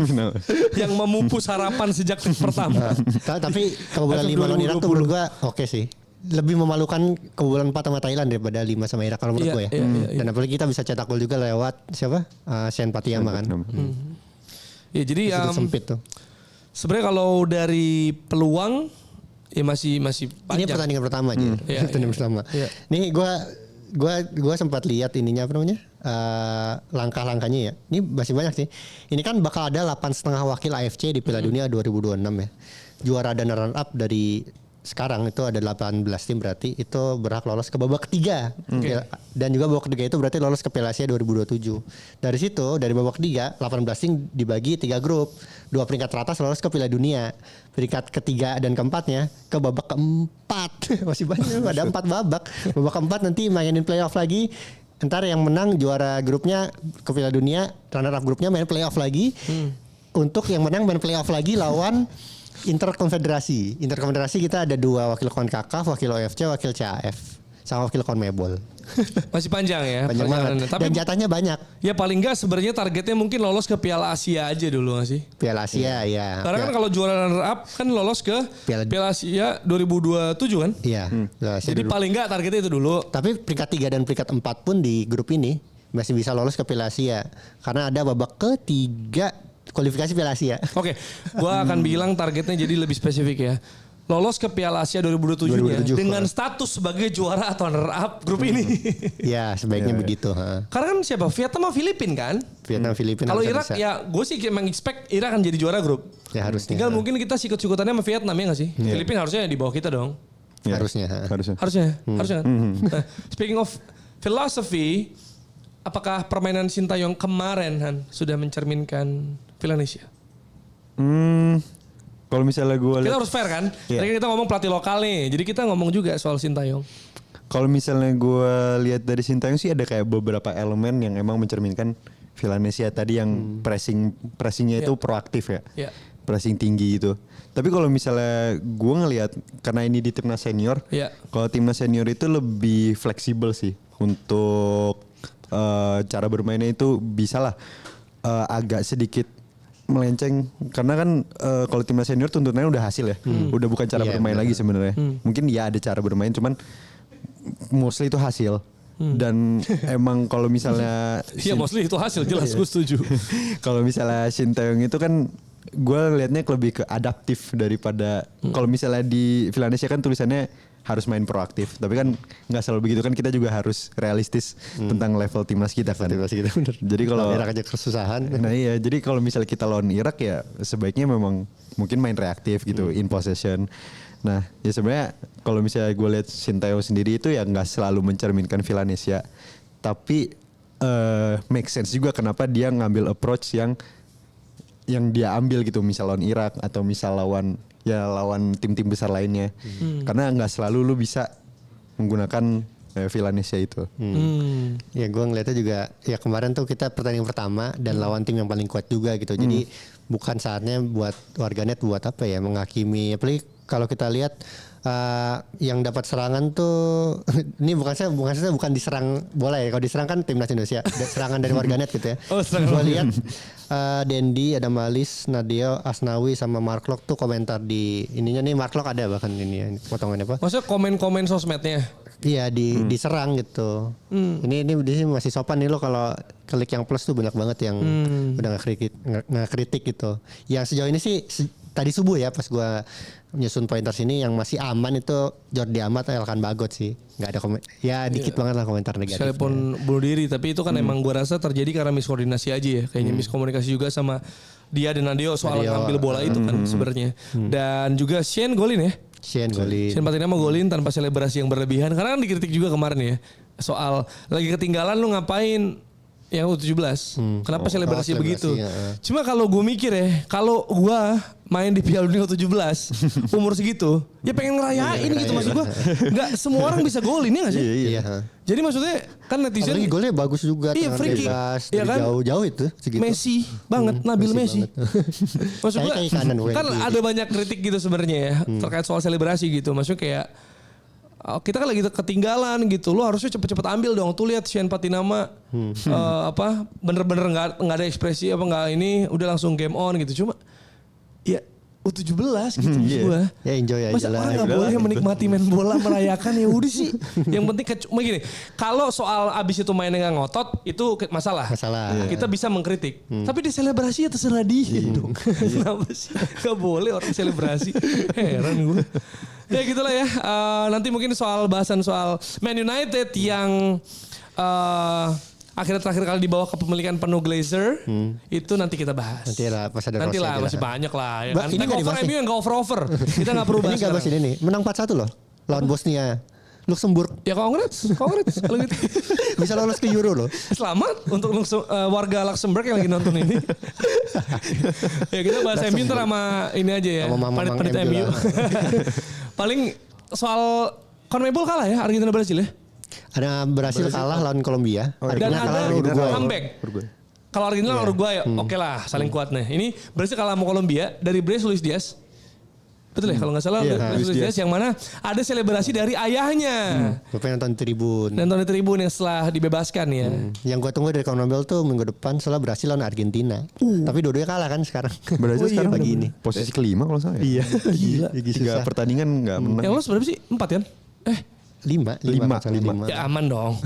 [SPEAKER 1] yang memupus harapan sejak pertama.
[SPEAKER 2] Tapi kebobolan 5 lawan Irak tuh menurut gue oke sih. lebih memalukan kebobolan 4 sama Thailand daripada 5 sama Irak kalau menurut
[SPEAKER 1] Iya,
[SPEAKER 2] gue ya.
[SPEAKER 1] iya.
[SPEAKER 2] Dan apalagi kita bisa cetak gol juga lewat siapa? Shane Patiyama kan.
[SPEAKER 1] Ya jadi
[SPEAKER 2] Sudut sempit tuh.
[SPEAKER 1] sebenarnya kalau dari peluang ya masih
[SPEAKER 2] Ini
[SPEAKER 1] panjang.
[SPEAKER 2] pertandingan pertama aja.
[SPEAKER 1] Iya,
[SPEAKER 2] Pertandingan pertama.
[SPEAKER 1] Iya.
[SPEAKER 2] Nih gua sempat lihat ininya apa namanya? Langkah-langkahnya ya. Ini masih banyak sih. Ini kan bakal ada 8,5 wakil AFC di Piala Dunia 2026 ya. Juara dan runner up dari sekarang itu ada 18 tim berarti itu berhak lolos ke babak ketiga. Dan juga babak ketiga itu berarti lolos ke Piala Asia 2027. Dari situ dari babak ketiga 18 tim dibagi 3 grup. 2 peringkat teratas lolos ke Piala Dunia. Peringkat ketiga dan keempatnya ke babak keempat. Masih banyak ada 4 babak. Babak keempat nanti mainin playoff lagi. Ntar yang menang juara grupnya ke Piala Dunia, runner up grupnya main playoff lagi. Untuk yang menang main playoff lagi lawan Interkonfederasi. Interkonfederasi kita ada 2 wakil CONCACAF, wakil OFC, wakil CAF, sama wakil CONMEBOL.
[SPEAKER 1] Masih panjang ya.
[SPEAKER 2] Panjang banget.
[SPEAKER 1] perjalanannya. Tapi
[SPEAKER 2] Dan jatahnya banyak.
[SPEAKER 1] ya paling enggak sebenarnya targetnya mungkin lolos ke Piala Asia aja dulu gak sih?
[SPEAKER 2] Piala Asia ya.
[SPEAKER 1] Karena kan kalau juara runner up kan lolos ke Piala Asia 2027 kan?
[SPEAKER 2] Iya. Piala Asia
[SPEAKER 1] Jadi
[SPEAKER 2] dulu.
[SPEAKER 1] paling enggak targetnya itu dulu.
[SPEAKER 2] Tapi peringkat 3 dan peringkat 4 pun di grup ini masih bisa lolos ke Piala Asia. Karena ada babak ketiga kualifikasi Piala Asia.
[SPEAKER 1] Oke, gua akan bilang targetnya jadi lebih spesifik ya. Lolos ke Piala Asia 2027 dengan status sebagai juara atau runner up grup ini.
[SPEAKER 2] Ya sebaiknya begitu. Ha.
[SPEAKER 1] Karena kan siapa? Vietnam sama Filipina kan?
[SPEAKER 2] Vietnam, Filipina.
[SPEAKER 1] Kalau
[SPEAKER 2] harusnya
[SPEAKER 1] Irak
[SPEAKER 2] bisa.
[SPEAKER 1] ya gue sih emang expect Irak akan jadi juara grup.
[SPEAKER 2] Ya harusnya.
[SPEAKER 1] Tinggal mungkin kita sikut-sikutannya sama Vietnam ya gak sih? Filipina harusnya di bawah kita dong.
[SPEAKER 3] Ya,
[SPEAKER 2] Harusnya. Ha.
[SPEAKER 3] Harusnya.
[SPEAKER 1] Harusnya kan? Nah, speaking of philosophy, apakah permainan Sintayong kemarin Han sudah mencerminkan Villanesia?
[SPEAKER 3] Kalau misalnya gue
[SPEAKER 1] Kita
[SPEAKER 3] lihat,
[SPEAKER 1] harus fair kan?
[SPEAKER 3] Iya.
[SPEAKER 1] Tadi kan kita ngomong pelatih lokal nih, jadi kita ngomong juga soal Sintayong.
[SPEAKER 3] kalau misalnya gue lihat dari Sintayong sih ada kayak beberapa elemen yang emang mencerminkan Villanesia tadi yang pressingnya itu proaktif ya.
[SPEAKER 1] Iya.
[SPEAKER 3] Pressing tinggi gitu. Tapi kalau misalnya gue ngelihat karena ini di timnas senior,
[SPEAKER 1] Iya.
[SPEAKER 3] kalau timnas senior itu lebih fleksibel sih untuk cara bermainnya itu bisa lah agak sedikit melenceng karena kan kalau timnas senior tuntutannya udah hasil ya, udah bukan cara
[SPEAKER 2] Iya,
[SPEAKER 3] bermain
[SPEAKER 2] benar.
[SPEAKER 3] lagi sebenarnya. Mungkin ya ada cara bermain, cuman mostly itu hasil. Dan emang kalau misalnya
[SPEAKER 1] Iya mostly itu hasil jelas gue setuju.
[SPEAKER 3] kalau misalnya Sintayong itu kan gue liatnya lebih ke adaptif daripada kalau misalnya di Villanesia kan tulisannya harus main proaktif, tapi kan nggak selalu begitu kan, kita juga harus realistis tentang level timnas kita kan.
[SPEAKER 2] Timnas kita bener.
[SPEAKER 3] Jadi kalau
[SPEAKER 2] Irak aja kesusahan.
[SPEAKER 3] nah iya, jadi kalau misalnya kita lawan Irak ya sebaiknya memang mungkin main reaktif gitu, in possession. Nah ya sebenarnya kalau misalnya gue lihat Sintayong sendiri itu ya nggak selalu mencerminkan Villanesia, tapi make sense juga kenapa dia ngambil approach yang dia ambil gitu, misal lawan Irak atau misal lawan tim-tim besar lainnya. Karena nggak selalu lu bisa menggunakan Villanesia itu.
[SPEAKER 2] Ya gue ngeliatnya juga ya kemarin tuh kita pertandingan pertama dan lawan tim yang paling kuat juga gitu. Jadi bukan saatnya buat warganet buat apa ya menghakimi. Apalagi kalau kita lihat yang dapat serangan tuh ini bukan diserang bola ya. Kalau diserang kan timnas Indonesia. Serangan dari warganet gitu ya.
[SPEAKER 1] Oh, serangan
[SPEAKER 2] Gue lihat Dendi, ada Malis, Nadio, Asnawi sama Mark Lok tuh komentar di ininya nih. Mark Lok ada bahkan ini ya, potongannya apa?
[SPEAKER 1] Maksudnya komen-komen sosmednya.
[SPEAKER 2] Iya diserang gitu. Ini di sini masih sopan nih lo kalau klik yang plus tuh banyak banget yang udah nggak kritik gitu. Yang sejauh ini sih tadi subuh ya pas gua menyusun pointers ini yang masih aman itu Jordi Amat, Elkan Bagot sih. Nggak ada ya dikit banget lah komentar negatif.
[SPEAKER 1] Sekalipun bunuh diri, tapi itu kan emang gue rasa terjadi karena miskoordinasi aja ya. Kayaknya miskomunikasi juga sama dia dan Nadio soal ngambil bola itu kan sebenarnya. Dan juga Shane golin ya.
[SPEAKER 2] Shane golin.
[SPEAKER 1] Shane Patinama golin tanpa selebrasi yang berlebihan. Karena kan dikritik juga kemarin ya. Soal lagi ketinggalan lu ngapain yang U17. Kenapa selebrasi begitu?
[SPEAKER 2] Ya.
[SPEAKER 1] Cuma kalau gue mikir ya, kalau gue main di Piala Dunia U17 umur segitu, ya pengen ngerayain gitu maksud gue. Enggak semua orang bisa golin ya gak sih?
[SPEAKER 2] Iya.
[SPEAKER 1] Jadi maksudnya kan netizen
[SPEAKER 2] Apalagi golnya bagus juga.
[SPEAKER 1] Iya,
[SPEAKER 2] tendangan
[SPEAKER 1] free kick.
[SPEAKER 2] bebas,
[SPEAKER 1] Iya
[SPEAKER 2] dari
[SPEAKER 1] kan?
[SPEAKER 2] jauh-jauh itu segitu.
[SPEAKER 1] Messi banget, Nabil Messi. Maksud gue
[SPEAKER 2] Kayak kanan gue.
[SPEAKER 1] kan ada banyak kritik gitu sebenarnya ya terkait soal selebrasi gitu. Maksudnya kayak kita kan lagi ketinggalan gitu, lo harusnya cepet-cepet ambil dong. Tuh lihat Shane Patinama bener-bener nggak ada ekspresi apa nggak ini, udah langsung game on gitu. Cuma ya U17 gitu maksud gue.
[SPEAKER 2] Ya enjoy aja
[SPEAKER 1] Masa
[SPEAKER 2] lah.
[SPEAKER 1] orang gak boleh menikmati main bola merayakan ya udah sih. Yang penting gini, kalau soal abis itu mainnya gak ngotot itu masalah. Kita bisa mengkritik. Tapi di selebrasi ya terserah dia dong. Kenapa sih gak boleh orang selebrasi? Heran gue. Ya gitulah ya. Nanti mungkin bahasan soal Man United yang akhirnya terakhir kali dibawa kepemilikan penuh Glazer itu nanti kita bahas.
[SPEAKER 2] Nanti lah pas ada
[SPEAKER 1] Nanti
[SPEAKER 2] Rose
[SPEAKER 1] lah
[SPEAKER 2] aja
[SPEAKER 1] masih banyak lah ya kan.
[SPEAKER 2] Ini
[SPEAKER 1] Ini over MU yang gak over. Kita gak perlu bahas
[SPEAKER 2] Ini gak bahas ini nih. Menang 4-1 loh. Lawan Bosnia. Luxembourg.
[SPEAKER 1] Ya congrats kalau gitu.
[SPEAKER 2] Bisa lolos ke Euro loh.
[SPEAKER 1] Selamat untuk warga Luxembourg yang lagi nonton ini. Ya kita bahas MU ntar sama ini aja ya.
[SPEAKER 2] Sama mamang
[SPEAKER 1] Panit MU.
[SPEAKER 2] lah.
[SPEAKER 1] Paling soal CONMEBOL kalah ya Argentina Brasil ya.
[SPEAKER 2] Ada Brasil kalah lawan Kolombia.
[SPEAKER 1] Dan ada comeback.
[SPEAKER 3] Uruguay.
[SPEAKER 1] Kalau Argentina lawan Uruguay oke lah saling kuat nih. Ini Brasil kalah sama Kolombia dari Luis Diaz. Betul ya kalau nggak salah Luis Diaz yang mana ada selebrasi dari ayahnya.
[SPEAKER 2] Bapak nonton tribun.
[SPEAKER 1] Nonton di tribun yang setelah dibebaskan ya.
[SPEAKER 2] Yang gue tunggu dari CONMEBOL tuh minggu depan soalnya Brasil lawan Argentina. Tapi dua-duanya kalah kan sekarang.
[SPEAKER 3] Brasil sekarang
[SPEAKER 2] pagi ini.
[SPEAKER 3] posisi kelima kalau saya.
[SPEAKER 2] Iya.
[SPEAKER 1] Gila.
[SPEAKER 3] 3 pertandingan nggak menang.
[SPEAKER 1] Yang lolos berapa sih? 4 kan?
[SPEAKER 2] 5.
[SPEAKER 1] Ya aman dong.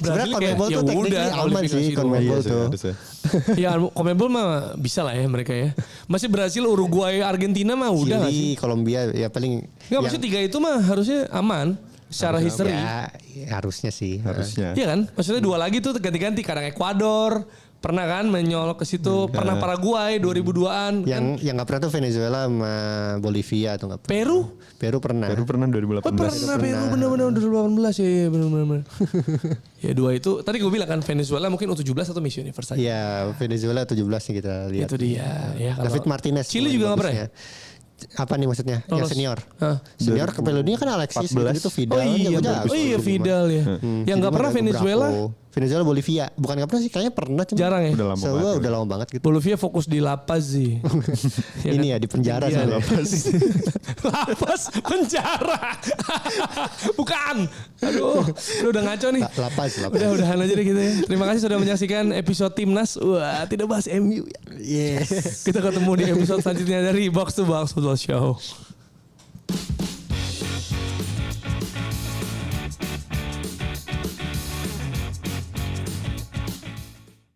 [SPEAKER 2] Sebenarnya CONMEBOL
[SPEAKER 1] ya
[SPEAKER 2] tuh tekniknya
[SPEAKER 1] udah,
[SPEAKER 2] aman sih
[SPEAKER 1] kualifikasi
[SPEAKER 2] CONMEBOL tuh.
[SPEAKER 1] Ya CONMEBOL mah bisa lah ya mereka ya. Masih Brasil, Uruguay, Argentina mah udah nggak sih?
[SPEAKER 2] Chili, Kolombia ya paling.
[SPEAKER 1] Nggak maksudnya 3 itu mah harusnya aman secara history.
[SPEAKER 2] Ya harusnya sih.
[SPEAKER 3] Harusnya.
[SPEAKER 1] Iya kan? Maksudnya 2 lagi tuh ganti-ganti. Kadang Ekuador pernah kan menyolok ke situ. Pernah Paraguay 2002-an.
[SPEAKER 2] Yang nggak pernah tuh Venezuela sama Bolivia atau nggak? Peru pernah.
[SPEAKER 3] Peru pernah 2018.
[SPEAKER 1] Oh pernah Peru bener-bener 2018 ya bener-bener. Ya 2 itu tadi gue bilang kan Venezuela mungkin U17 atau Miss Universe aja.
[SPEAKER 2] Iya Venezuela 17 nih kita lihat.
[SPEAKER 1] Itu dia. Ya,
[SPEAKER 2] David Martinez.
[SPEAKER 1] Chile juga nggak pernah ya?
[SPEAKER 2] Apa nih maksudnya?
[SPEAKER 1] Lolos.
[SPEAKER 2] Yang senior.
[SPEAKER 1] Hah?
[SPEAKER 2] Senior ke Piala Dunia kan Alexis itu Vidal.
[SPEAKER 1] Oh iya Vidal ya. Yang nggak pernah Venezuela.
[SPEAKER 2] Venezuela Bolivia. Bukan nggak pernah sih kayaknya pernah.
[SPEAKER 1] Jarang ya.
[SPEAKER 2] Udah lama banget gitu.
[SPEAKER 1] Bolivia fokus di La Paz sih.
[SPEAKER 2] Ini ya di penjara
[SPEAKER 1] Iya,
[SPEAKER 2] soalnya.
[SPEAKER 1] La Paz penjara. Bukan. Aduh, lu udah ngaco nih.
[SPEAKER 2] La Paz.
[SPEAKER 1] Udahan aja deh kita ya. Terima kasih sudah menyaksikan episode Timnas. Wah, tidak bahas MU ya.
[SPEAKER 2] Yes.
[SPEAKER 1] Kita ketemu di episode selanjutnya dari Box to Box Football Show.